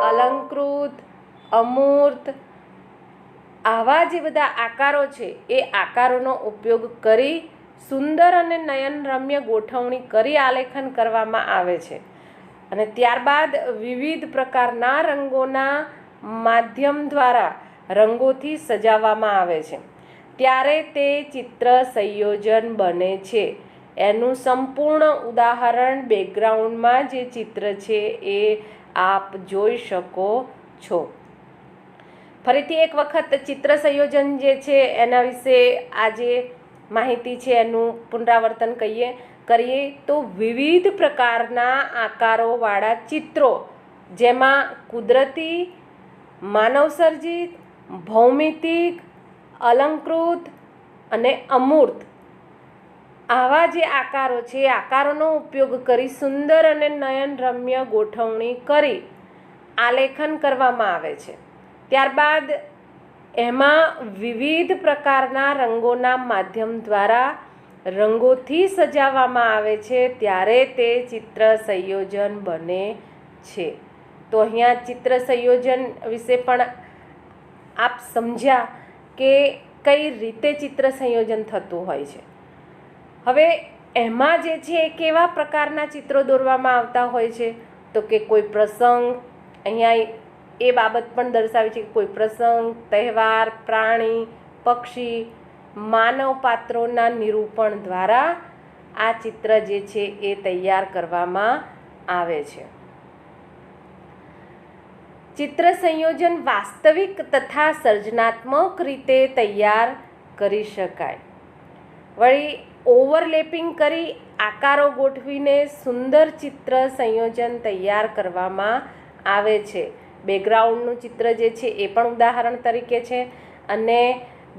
અલંકૃત, અમૂર્ત, આવા જે બધા આકારો છે એ આકારોનો ઉપયોગ કરી સુંદર અને નયનરમ્ય ગોઠવણી કરી આલેખન કરવામાં આવે છે. અને ત્યારબાદ વિવિધ પ્રકારના રંગોના માધ્યમ દ્વારા રંગોથી સજાવવામાં આવે છે, ત્યારે તે ચિત્ર સંયોજન બને છે. એનું સંપૂર્ણ ઉદાહરણ બેકગ્રાઉન્ડમાં જે ચિત્ર છે એ આપ જોઈ શકો છો. ફરીથી એક વખત ચિત્ર સંયોજન જે છે એના વિશે આ જે માહિતી છે એનું પુનરાવર્તન કરીએ તો વિવિધ પ્રકારના આકારોવાળા ચિત્રો, જેમાં કુદરતી, માનવસર્જિત, ભૌમિતિક, અલંકૃત અને અમૂર્ત, આવા જે આકારો છે એ આકારોનો ઉપયોગ કરી સુંદર અને નયનરમ્ય ગોઠવણી કરી આલેખન કરવામાં આવે છે. ત્યારબાદ એમાં વિવિધ પ્રકારના રંગોના માધ્યમ દ્વારા રંગોથી સજાવવામાં આવે છે, ત્યારે તે ચિત્ર સંયોજન બને છે. તો અહીંયા ચિત્ર સંયોજન વિશે પણ આપ સમજ્યા કે કઈ રીતે ચિત્ર સંયોજન થતું હોય છે. હવે એમાં જે છે એ કેવા પ્રકારના ચિત્રો દોરવામાં આવતા હોય છે, તો કે કોઈ પ્રસંગ, અહીંયા એ બાબત પણ દર્શાવી છે કે કોઈ પ્રસંગ, તહેવાર, પ્રાણી, પક્ષી, માનવ પાત્રોના નિરૂપણ દ્વારા આ ચિત્ર જે છે એ તૈયાર કરવામાં આવે છે. ચિત્ર સંયોજન વાસ્તવિક તથા સર્જનાત્મક રીતે તૈયાર કરી શકાય. વળી ઓવરલેપિંગ કરી આકારો ગોઠવીને સુંદર ચિત્ર સંયોજન તૈયાર કરવામાં આવે છે. બેકગ્રાઉન્ડનું ચિત્ર જે છે એ પણ ઉદાહરણ તરીકે છે. અને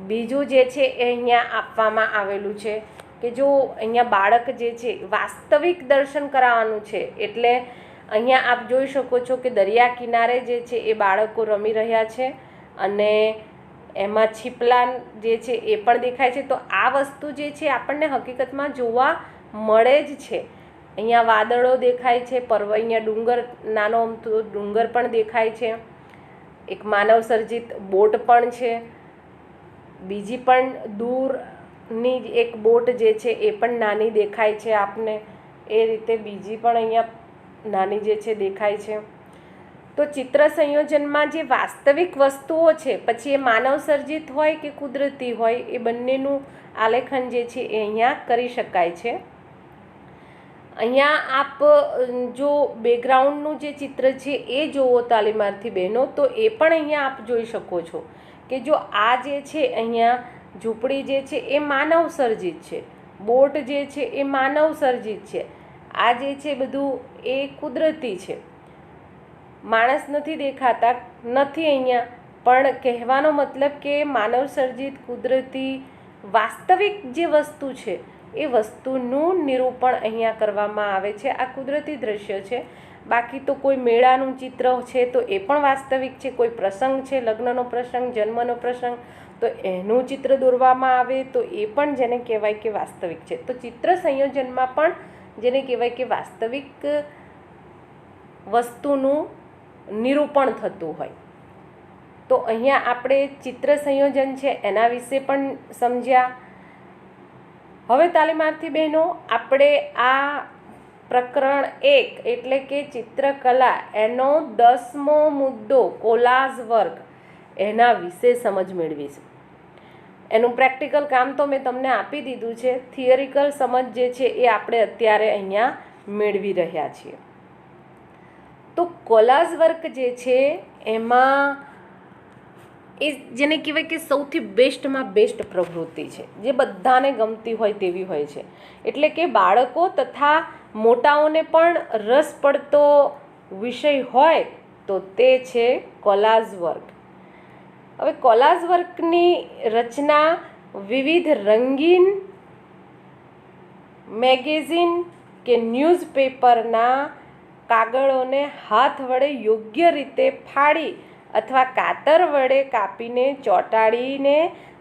બીજું જે છે એ અહીંયા આપવામાં આવેલું છે કે જો અહીંયા બાળક જે છે વાસ્તવિક દર્શન કરાવવાનું છે, એટલે અહીંયા આપ જોઈ શકો છો કે દરિયા કિનારે જે છે એ બાળકો રમી રહ્યા છે અને એમાં છીપલા જે છે એ પણ દેખાય છે. તો આ વસ્તુ જે છે આપણને હકીકતમાં જોવા મળે જ છે. અહીંયા વાદળો દેખાય છે, અહીંયા ડુંગર, નાનો અમથો ડુંગર પણ દેખાય છે, એક માનવ સર્જિત બોટ પણ છે, બીજી પણ દૂરની એક બોટ જે છે એ પણ નાની દેખાય છે આપને. એ રીતે બીજી પણ અહીંયા નાની જે છે દેખાય છે. તો ચિત્ર સંયોજનમાં જે વાસ્તવિક વસ્તુઓ છે, પછી એ માનવ સર્જિત હોય કે કુદરતી હોય, એ બંનેનું આલેખન જે છે એ અહીંયા કરી શકાય છે. અહીંયા આપ જો બેકગ્રાઉન્ડનું જે ચિત્ર છે એ જુઓ તાલીમાર્થી બહેનો, તો એ પણ અહીંયા આપ જોઈ શકો છો કે જો આ જે છે અહીંયા ઝૂંપડી જે છે એ માનવ સર્જિત છે, બોટ જે છે એ માનવ સર્જિત છે, આ જે છે બધું એ કુદરતી છે. માણસ નથી દેખાતા નથી અહીંયા, પણ કહેવાનો મતલબ કે માનવ સર્જિત કુદરતી વાસ્તવિક જે વસ્તુ છે એ વસ્તુનું નિરૂપણ અહીંયા કરવામાં આવે છે. આ કુદરતી દ્રશ્ય છે. બાકી તો કોઈ મેળાનું ચિત્ર છે તો એ પણ વાસ્તવિક છે, કોઈ પ્રસંગ છે, લગ્નનો પ્રસંગ, જન્મનો પ્રસંગ, તો એનું ચિત્ર દોરવામાં આવે તો એ પણ જેને કહેવાય કે વાસ્તવિક છે. તો ચિત્ર સંયોજનમાં પણ જેને કહેવાય કે વાસ્તવિક વસ્તુનું નિરૂપણ થતું હોય. તો અહીંયા આપણે ચિત્ર સંયોજન છે એના વિશે પણ સમજ્યા. હવે તાલીમાર્થી બહેનો આપણે આ પ્રકરણ 1 એટલે કે ચિત્રકલા એનો 10મો મુદ્દો કોલાજ વર્ક એના વિશે સમજ મેળવીશું. એનું પ્રેક્ટિકલ કામ તો મેં તમને આપી દીધું છે, થિયરિકલ સમજ જે છે એ આપણે અત્યારે અહીંયા મેળવી રહ્યા છીએ. તો કોલાજ વર્ક જે છે એમાં એ જેને કહેવાય કે સૌથી બેસ્ટમાં બેસ્ટ પ્રવૃત્તિ છે, જે બધાને ગમતી હોય તેવી હોય છે. એટલે કે બાળકો તથા મોટાઓને પણ રસ પડતો વિષય હોય તો તે છે કોલાજ વર્ક. હવે કોલાજ વર્કની રચના વિવિધ રંગીન મેગેઝિન કે ન્યૂઝપેપરના કાગળોને હાથ વડે યોગ્ય રીતે ફાડી અથવા કાતર વડે કાપીને ચોંટાડીને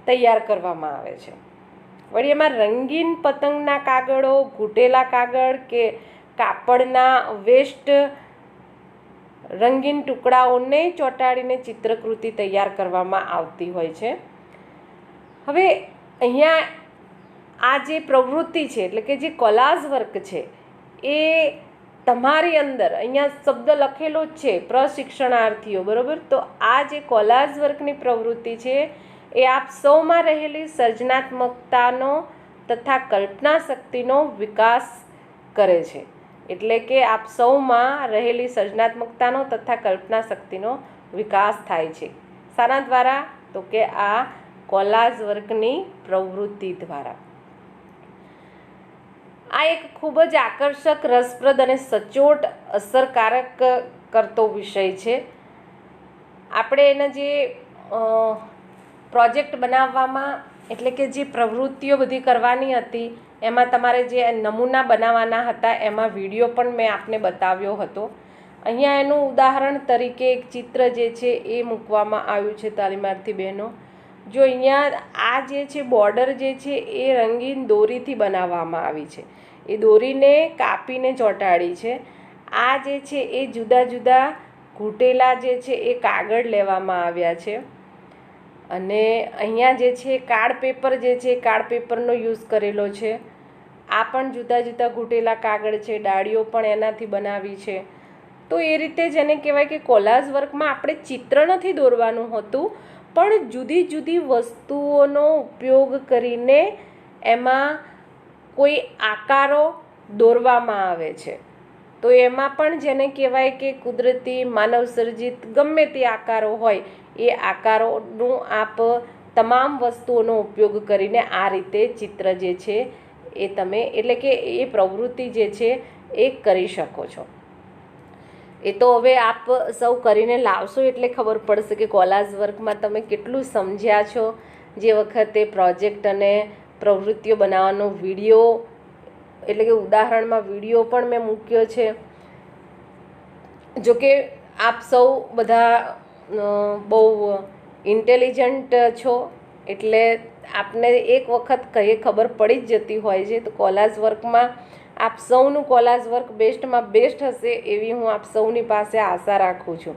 તૈયાર કરવામાં આવે છે. વળી એમાં રંગીન પતંગના કાગળો, ઘૂંટેલા કાગળ કે કાપડના વેસ્ટ રંગીન ટુકડાઓને ચોંટાડીને ચિત્રકૃતિ તૈયાર કરવામાં આવતી હોય છે. હવે અહીંયા આ જે પ્રવૃત્તિ છે એટલે કે જે કોલાજ વર્ક છે એ તમારી અંદર અહીંયા શબ્દ લખેલો જ છે પ્રશિક્ષણાર્થીઓ, બરાબર. તો આ જે કોલાજ વર્કની પ્રવૃત્તિ છે એ આપ સૌમાં રહેલી સર્જનાત્મકતાનો તથા કલ્પના શક્તિનો વિકાસ કરે છે. એટલે કે આપ સૌમાં રહેલી સર્જનાત્મકતાનો તથા કલ્પના શક્તિનો વિકાસ થાય છે. શાના દ્વારા? તો કે આ કોલાજ વર્કની પ્રવૃત્તિ દ્વારા. આ એક ખૂબ જ આકર્ષક, રસપ્રદ અને સચોટ અસરકારક કરતો વિષય છે. આપણે એના જે પ્રોજેક્ટ બનાવવામાં એટલે કે જે પ્રવૃત્તિઓ બધી કરવાની હતી એમાં તમારે જે નમૂના બનાવવાના હતા એમાં વિડીયો પણ મેં આપને બતાવ્યો હતો. અહીંયા એનું ઉદાહરણ તરીકે એક ચિત્ર જે છે એ મૂકવામાં આવ્યું છે તાલીમાર્થી બહેનો. જો અહીંયા આ જે છે બોર્ડર જે છે એ રંગીન દોરીથી બનાવવામાં આવી છે, એ દોરીને કાપીને ચોંટાડી છે. આ જે છે એ જુદા જુદા ઘૂંટેલા જે છે એ કાગળ લેવામાં આવ્યા છે અને અહીંયા જે છે કાર્ડ પેપર જે છે કાર્ડ પેપરનો યુઝ કરેલો છે. આ પણ જુદા જુદા ઘૂંટેલા કાગળ છે, ડાળીઓ પણ એનાથી બનાવી છે. તો એ રીતે જેને કહેવાય કે કોલાજ વર્કમાં આપણે ચિત્ર નથી દોરવાનું હોતું, પણ જુદી જુદી વસ્તુઓનો ઉપયોગ કરીને એમાં કોઈ આકારો દોરવામાં આવે છે. તો એમાં પણ જેને કહેવાય કે કુદરતી માનવ સર્જિત ગમે તે આકારો હોય એ આકારોનું આપ તમામ વસ્તુઓનો ઉપયોગ કરીને આ રીતે ચિત્ર જે છે એ તમે એટલે કે એ પ્રવૃત્તિ જે છે એ કરી શકો છો. એ તો હવે આપ સૌ કરીને લાવશો એટલે ખબર પડશે કે કોલાજ વર્કમાં તમે કેટલું સમજ્યા છો. જે વખતે પ્રોજેક્ટ અને પ્રવૃત્તિઓ બનાવવાનો વિડીયો એટલે કે ઉદાહરણમાં વિડીયો પણ મેં મૂક્યો છે. જોકે આપ સૌ બધા બહુ ઇન્ટેલિજન્ટ છો એટલે આપને એક વખત કહીએ ખબર પડી જ જતી હોય છે. તો કોલાજ વર્કમાં આપ સૌનું કોલાજ વર્ક બેસ્ટમાં બેસ્ટ હશે એવી હું આપ સૌની પાસે આશા રાખું છું.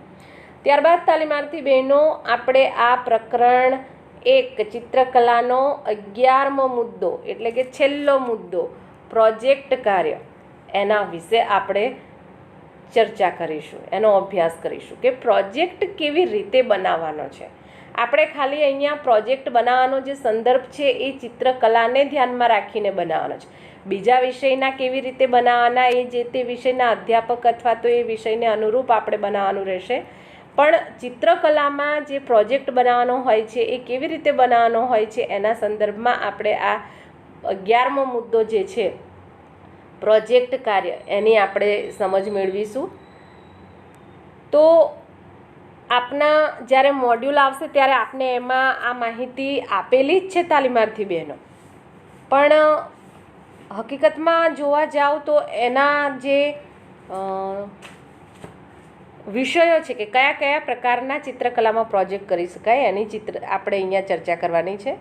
ત્યારબાદ તાલીમાર્થી બહેનો આપણે આ પ્રકરણ 1 ચિત્રકલાનો 11મો મુદ્દો એટલે કે છેલ્લો મુદ્દો પ્રોજેક્ટ કાર્ય એના વિશે આપણે ચર્ચા કરીશું, એનો અભ્યાસ કરીશું કે પ્રોજેક્ટ કેવી રીતે બનાવવાનો છે. આપણે ખાલી અહીંયા પ્રોજેક્ટ બનાવવાનો જે સંદર્ભ છે એ ચિત્રકલાને ધ્યાનમાં રાખીને બનાવવાનો છે. બીજા વિષયના કેવી રીતે બનાવવાના એ જે તે વિષયના અધ્યાપક અથવા તો એ વિષયને અનુરૂપ આપણે બનાવવાનું રહેશે. પણ ચિત્રકલામાં જે પ્રોજેક્ટ બનાવવાનો હોય છે એ કેવી રીતે બનાવવાનો હોય છે એના સંદર્ભમાં આપણે આ 11મો મુદ્દો જે છે પ્રોજેક્ટ કાર્ય એની આપણે સમજ મેળવીશું. તો આપના જ્યારે મોડ્યુલ આવશે ત્યારે આપને એમાં આ માહિતી આપેલી જ છે તાલીમાર્થી બહેનો, પણ હકીકતમાં જોવા જાવ તો એના જે વિષયો છે કે કયા કયા પ્રકારના ચિત્રકલામાં પ્રોજેક્ટ કરી શકાય એની આપણે અહીંયા ચર્ચા કરવાની છે.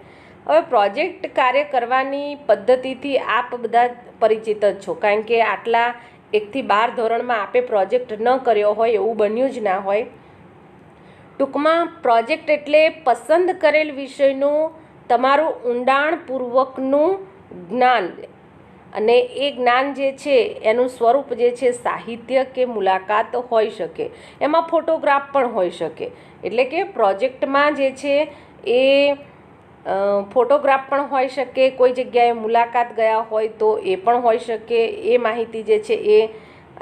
હવે પ્રોજેક્ટ કાર્ય કરવાની પદ્ધતિથી આપ બધા પરિચિત જ છો, કારણ કે આટલા 1 થી 12 ધોરણમાં આપે પ્રોજેક્ટ ન કર્યો હોય એવું બન્યું જ ના હોય. ટૂંકમાં પ્રોજેક્ટ એટલે પસંદ કરેલ વિષયનું તમારું ઊંડાણપૂર્વકનું જ્ઞાન, અને એ જ્ઞાન જે છે એનું સ્વરૂપ જે છે સાહિત્ય કે મુલાકાત હોઈ શકે, એમાં ફોટોગ્રાફ પણ હોઈ શકે. એટલે કે પ્રોજેક્ટમાં જે છે એ ફોટોગ્રાફ પણ હોઈ શકે, કોઈ જગ્યાએ મુલાકાત ગયા હોય તો એ પણ હોઈ શકે, એ માહિતી જે છે એ,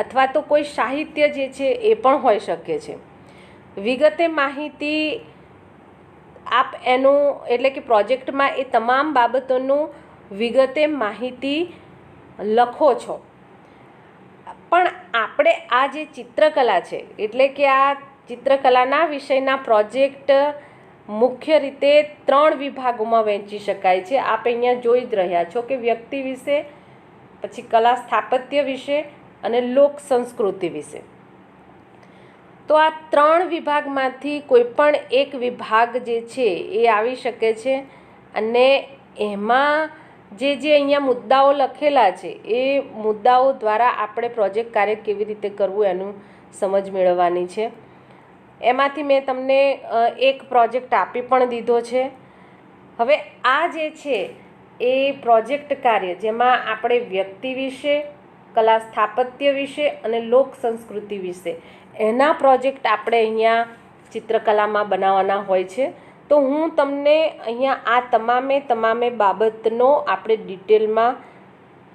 અથવા તો કોઈ સાહિત્ય જે છે એ પણ હોઈ શકે છે. વિગતે માહિતી આપ એનું એટલે કે પ્રોજેક્ટમાં એ તમામ બાબતોનું વિગતે માહિતી લખો છો. પણ આપણે આ જે ચિત્રકલા છે એટલે કે આ ચિત્રકલાના વિષયના પ્રોજેક્ટ મુખ્ય રીતે 3 વિભાગોમાં વહેંચી શકાય છે. આપ અહીંયા જોઈ જ રહ્યા છો કે વ્યક્તિ વિશે, પછી કલા સ્થાપત્ય વિશે અને લોક સંસ્કૃતિ વિશે. તો આ 3 વિભાગમાંથી કોઈ પણ એક વિભાગ જે છે એ આવી શકે છે, અને એમાં જે અહીંયા મુદ્દાઓ લખેલા છે એ મુદ્દાઓ દ્વારા આપણે પ્રોજેક્ટ કાર્ય કેવી રીતે કરવું એનું સમજ મેળવવાની છે. એમાંથી મેં તમને એક પ્રોજેક્ટ આપી પણ દીધો છે. હવે આ જે છે એ પ્રોજેક્ટ કાર્ય જેમાં આપણે વ્યક્તિ વિશે, કલા સ્થાપત્ય વિશે અને લોક સંસ્કૃતિ વિશે એના પ્રોજેક્ટ આપણે અહીંયા ચિત્રકલામાં બનાવવાના હોય છે. તો હું તમને અહીંયા આ તમામે બાબતનો આપણે ડિટેલમાં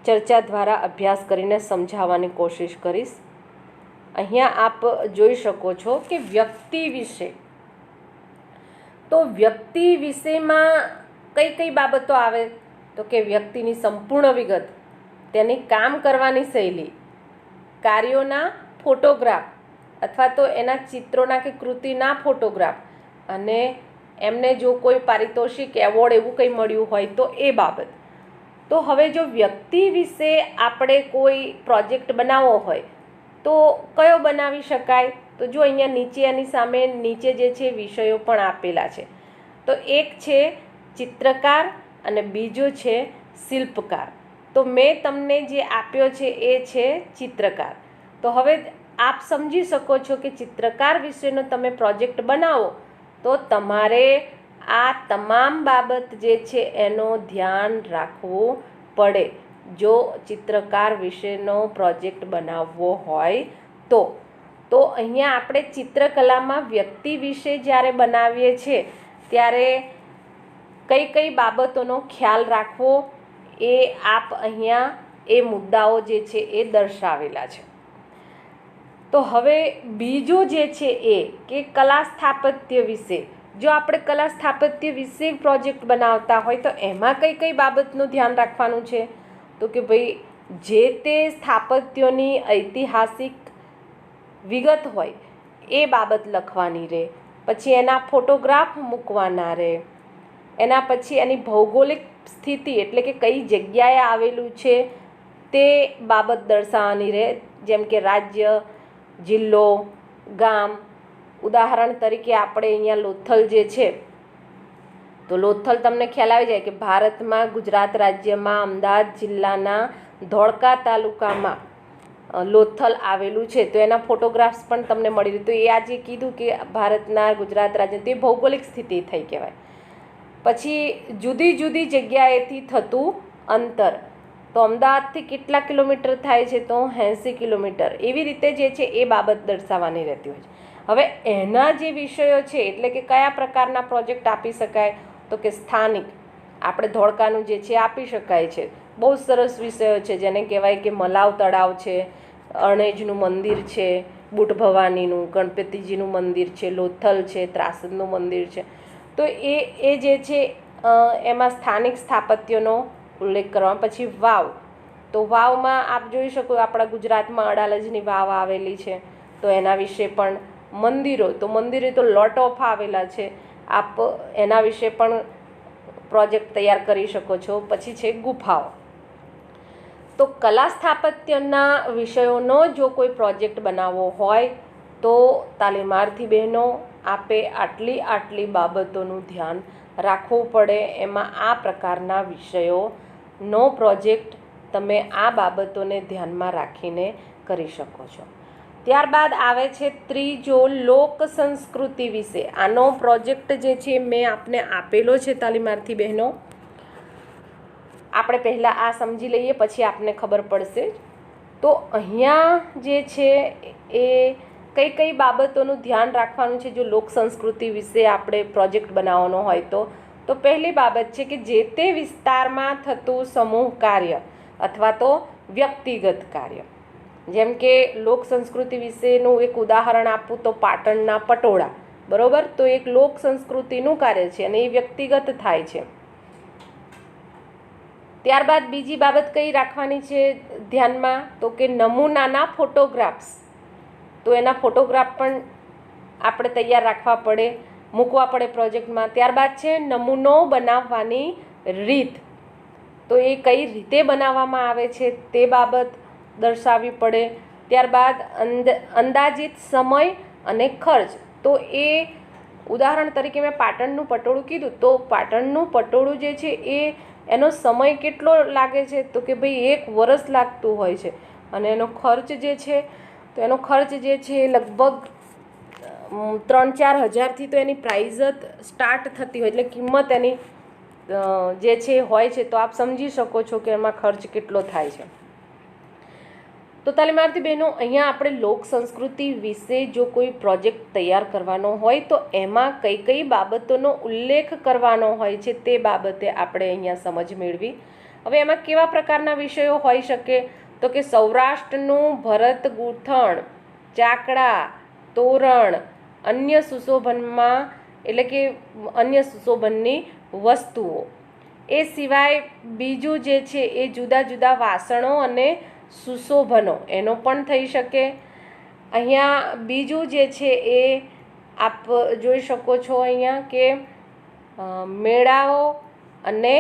ચર્ચા દ્વારા અભ્યાસ કરીને સમજાવવાની કોશિશ કરીશ. અહીંયા આપ જોઈ શકો છો કે વ્યક્તિ વિશે, તો વ્યક્તિ વિશેમાં કઈ કઈ બાબતો આવે તો કે વ્યક્તિની સંપૂર્ણ વિગત, તેની કામ કરવાની શૈલી, કાર્યોના ફોટોગ્રાફ અથવા તો એના ચિત્રોના કે કૃતિના ફોટોગ્રાફ, અને એમને જો કોઈ પારિતોષિક એવોર્ડ એવું કંઈ મળ્યું હોય તો એ બાબત. તો હવે જો વ્યક્તિ વિશે આપણે કોઈ પ્રોજેક્ટ બનાવવો હોય તો કયો બનાવી શકાય? તો જો અહીંયા નીચે એની સામે નીચે જે છે વિષયો પણ આપેલા છે. તો એક છે ચિત્રકાર અને બીજો છે શિલ્પકાર. તો મેં તમને જે આપ્યો છે એ છે ચિત્રકાર. તો હવે આપ સમજી શકો છો કે ચિત્રકાર વિશેનો તમે પ્રોજેક્ટ બનાવો તો તમારે આ તમામ બાબત જે છે એનો ધ્યાન રાખવું પડે જો ચિત્રકાર વિશેનો પ્રોજેક્ટ બનાવવો હોય તો. તો અહીંયા આપણે ચિત્રકલામાં વ્યક્તિ વિશે જ્યારે બનાવીએ છીએ ત્યારે કઈ કઈ બાબતોનો ખ્યાલ રાખવો એ આપ અહીંયા એ મુદ્દાઓ જે છે એ દર્શાવેલા છે. તો હવે બીજો જે છે એ કે કલા સ્થાપત્ય વિશે, જો આપણે કલા સ્થાપત્ય વિશે પ્રોજેક્ટ બનાવતા હોય તો એમાં કઈ કઈ બાબતનું ધ્યાન રાખવાનું છે? તો કે ભાઈ જે તે સ્થાપત્યોની ઐતિહાસિક વિગત હોય એ બાબત લખવાની રહે, પછી એના ફોટોગ્રાફ મૂકવાના રહે, એના પછી એની ભૌગોલિક સ્થિતિ એટલે કે કઈ જગ્યાએ આવેલું છે તે બાબત દર્શાવવાની રહે, જેમ કે રાજ્ય, જિલ્લો, ગામ. ઉદાહરણ તરીકે આપણે અહીંયા લોથલ જે છે તો લોથલ તમને ખ્યાલ આવી જાય કે ભારતમાં ગુજરાત રાજ્યમાં અમદાવાદ જિલ્લાના ધોળકા તાલુકામાં લોથલ આવેલું છે. તો એના ફોટોગ્રાફ્સ પણ તમને મળી રહે. તો એ આજે કીધું કે ભારતના ગુજરાત રાજ્ય, તે ભૌગોલિક સ્થિતિ થઈ કહેવાય. પછી જુદી જુદી જગ્યાએથી થતું અંતર, તો અમદાવાદથી કેટલા કિલોમીટર થાય છે? તો 80 કિલોમીટર. એવી રીતે જે છે એ બાબત દર્શાવવાની રહેતી હોય છે. હવે એના જે વિષયો છે એટલે કે કયા પ્રકારના પ્રોજેક્ટ આપી શકાય, તો કે સ્થાનિક આપણે ધોળકાનું જે છે આપી શકાય છે. બહુ સરસ વિષયો છે જેને કહેવાય કે મલાવ તળાવ છે, અણેજનું મંદિર છે, બુટ ભવાનીનું, ગણપતિજીનું મંદિર છે, લોથલ છે, ત્રાસદનું મંદિર છે. તો એ જે છે એમાં સ્થાનિક સ્થાપત્યનો ઉલ્લેખ કરવામાં. પછી વાવ, તો વાવમાં આપ જોઈ શકો આપણા ગુજરાતમાં અડાલજની વાવ આવેલી છે, તો એના વિશે પણ. મંદિરો, તો મંદિરે તો લોટ ઓફ આવેલા છે, આપ એના વિશે પણ પ્રોજેક્ટ તૈયાર કરી શકો છો. પછી છે ગુફાઓ, તો કલા સ્થાપત્યના વિષયોનો જો કોઈ પ્રોજેક્ટ બનાવવો હોય તો તાલીમાર્થી બહેનો આપે આટલી બાબતોનું ધ્યાન રાખવું પડે. એમાં આ પ્રકારના વિષયોનો પ્રોજેક્ટ તમે આ બાબતોને ધ્યાનમાં રાખીને કરી શકો છો. ત્યારબાદ આવે છે ત્રીજો, લોક સંસ્કૃતિ વિશે. આનો પ્રોજેક્ટ જે છે મેં આપને આપેલો છે તાલીમાર્થી બહેનો. આપણે પહેલાં આ સમજી લઈએ પછી આપને ખબર પડશે. તો અહીંયા જે છે એ કઈ બાબતોનું ધ્યાન રાખવાનું છે જો લોક સંસ્કૃતિ વિશે આપણે પ્રોજેક્ટ બનાવવાનો હોય તો પહેલી બાબત છે કે જે તે વિસ્તારમાં થતું સમૂહ કાર્ય અથવા તો વ્યક્તિગત કાર્ય. જેમ કે લોક સંસ્કૃતિ વિશેનું એક ઉદાહરણ આપું તો પાટણના પટોળા, બરોબર, તો એક લોક સંસ્કૃતિનું કાર્ય છે અને એ વ્યક્તિગત થાય છે. ત્યારબાદ બીજી બાબત કઈ રાખવાની છે ધ્યાનમાં, તો કે નમૂનાના ફોટોગ્રાફ્સ. તો એના ફોટોગ્રાફ પણ આપણે તૈયાર રાખવા પડે, મૂકવા પડે પ્રોજેક્ટમાં. ત્યારબાદ છે નમૂનો બનાવવાની રીત, તો એ કઈ રીતે બનાવવામાં આવે છે તે બાબત દર્શાવવી પડે. ત્યારબાદ અંદાજિત સમય અને ખર્ચ, તો એ ઉદાહરણ તરીકે મેં પાટણનું પટોળું કીધું, તો પાટણનું પટોળું જે છે એનો સમય કેટલો લાગે છે, તો કે ભાઈ 1 વર્ષ લાગતું હોય છે. અને એનો ખર્ચ જે છે તો એનો ખર્ચ જે છે એ લગભગ 3-4 હજારથી તો એની પ્રાઇઝ જ સ્ટાર્ટ થતી હોય, એટલે કિંમત એની જે છે હોય છે. તો આપ સમજી શકો છો કે એમાં ખર્ચ કેટલો થાય છે. તો તાલીમાર્થી બહેનો, અહીંયા આપણે લોક સંસ્કૃતિ વિશે જો કોઈ પ્રોજેક્ટ તૈયાર કરવાનો હોય તો એમાં કઈ બાબતોનો ઉલ્લેખ કરવાનો હોય છે તે બાબતે આપણે અહીંયા સમજ મેળવી. હવે એમાં કેવા પ્રકારના વિષયો હોઈ શકે, તો કે સૌરાષ્ટ્રનું ભરત ગૂંથણ, ચાકડા, તોરણ, અન્ય સુશોભનમાં એટલે કે અન્ય સુશોભનની વસ્તુઓ. એ સિવાય બીજું જે છે એ જુદા જુદા વાસણો અને સુશોભનો એનો પણ થઈ શકે. અહીંયા બીજું જે છે એ આપ જોઈ શકો છો અહીંયા કે મેળાઓ અને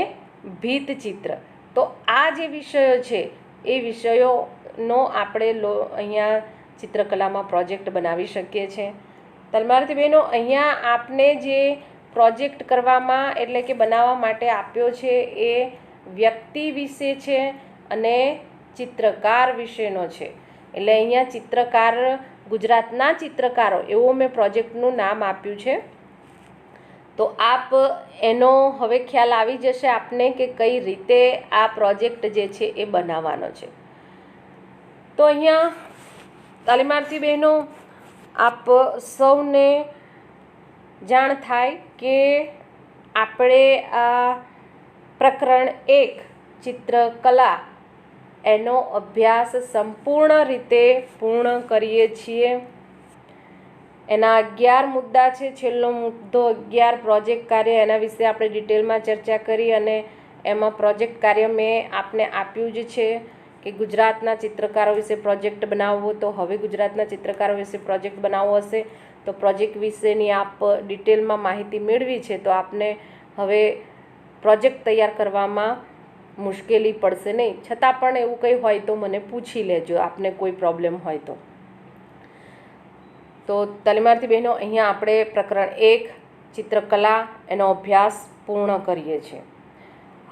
ભીંતચિત્ર. તો આ જે વિષયો છે એ વિષયોનો આપણે અહીંયા ચિત્રકલામાં પ્રોજેક્ટ બનાવી શકીએ છીએ. તાલીમાર્થી બહેનો, અહીંયા આપને જે પ્રોજેક્ટ કરવામાં એટલે કે બનાવવા માટે આપ્યો છે એ વ્યક્તિ વિશે છે અને ચિત્રકાર વિશેનો છે. એટલે અહીંયા ચિત્રકાર, ગુજરાતના ચિત્રકારો એવું મેં પ્રોજેક્ટનું નામ આપ્યું છે. તો આપ એનો હવે ખ્યાલ આવી જશે આપને કે કઈ રીતે આ પ્રોજેક્ટ જે છે એ બનાવવાનો છે. તો અહીંયા તાલીમાર્થી બહેનો, આપ સૌને જાણ થાય કે આપણે આ પ્રકરણ 1 ચિત્રકલા એનો અભ્યાસ સંપૂર્ણ રીતે પૂર્ણ કરીએ છીએ. એના 11 મુદ્દા છે. છેલ્લો મુદ્દો 11 પ્રોજેક્ટ કાર્ય, એના વિશે આપણે ડિટેલમાં ચર્ચા કરી અને એમાં પ્રોજેક્ટ કાર્ય મેં આપને આપ્યું જ છે કે ગુજરાતના ચિત્રકારો વિશે પ્રોજેક્ટ બનાવવો. તો હવે ગુજરાતના ચિત્રકારો વિશે પ્રોજેક્ટ બનાવવો હશે તો પ્રોજેક્ટ વિશેની આપ ડિટેલમાં માહિતી મેળવી છે, તો આપને હવે પ્રોજેક્ટ તૈયાર કરવામાં મુશ્કેલી પડશે નહીં. છતાં પણ એવું કંઈ હોય તો મને પૂછી લેજો, આપને કોઈ પ્રોબ્લેમ હોય તો. તો તાલીમાર્થી બહેનો, અહીંયા આપણે પ્રકરણ 1 ચિત્રકલા એનો અભ્યાસ પૂર્ણ કરીએ છીએ.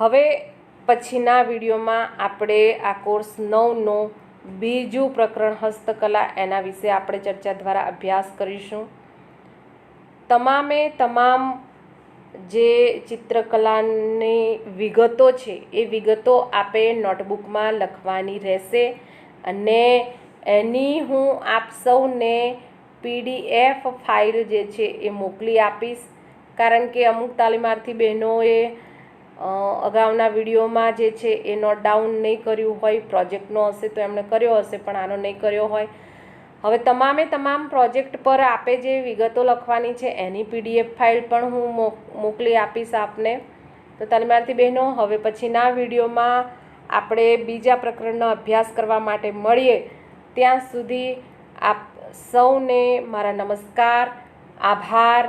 હવે પછીના વિડીયોમાં આપણે આ કોર્સ 9નો બીજું પ્રકરણ હસ્તકલા એના વિશે આપણે ચર્ચા દ્વારા અભ્યાસ કરીશું. તમામ જે ચિત્રકલાની વિગતો છે એ વિગતો આપે નોટબુકમાં લખવાની રહેશે અને એની હું આપ સૌને PDF ફાઇલ જે છે એ મોકલી આપીશ, કારણ કે અમુક તાલીમાર્થી બહેનોએ અગાઉના વિડીયોમાં જે છે એ નોટ ડાઉન નહીં કર્યું હોય, પ્રોજેક્ટનો હશે તો એમણે કર્યો હશે પણ આનો નહીં કર્યો હોય. હવે તમામ પ્રોજેક્ટ પર આપે જે વિગતો લખવાની છે એની PDF ફાઇલ પણ હું મોકલી આપીશ આપને. તો તાલીમાર્થી બહેનો, હવે પછીના વિડીયોમાં આપણે બીજા પ્રકરણનો અભ્યાસ કરવા માટે મળીએ. ત્યાં સુધી આપ સૌને મારા નમસ્કાર, આભાર.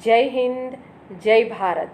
જય હિન્દ, જય ભારત.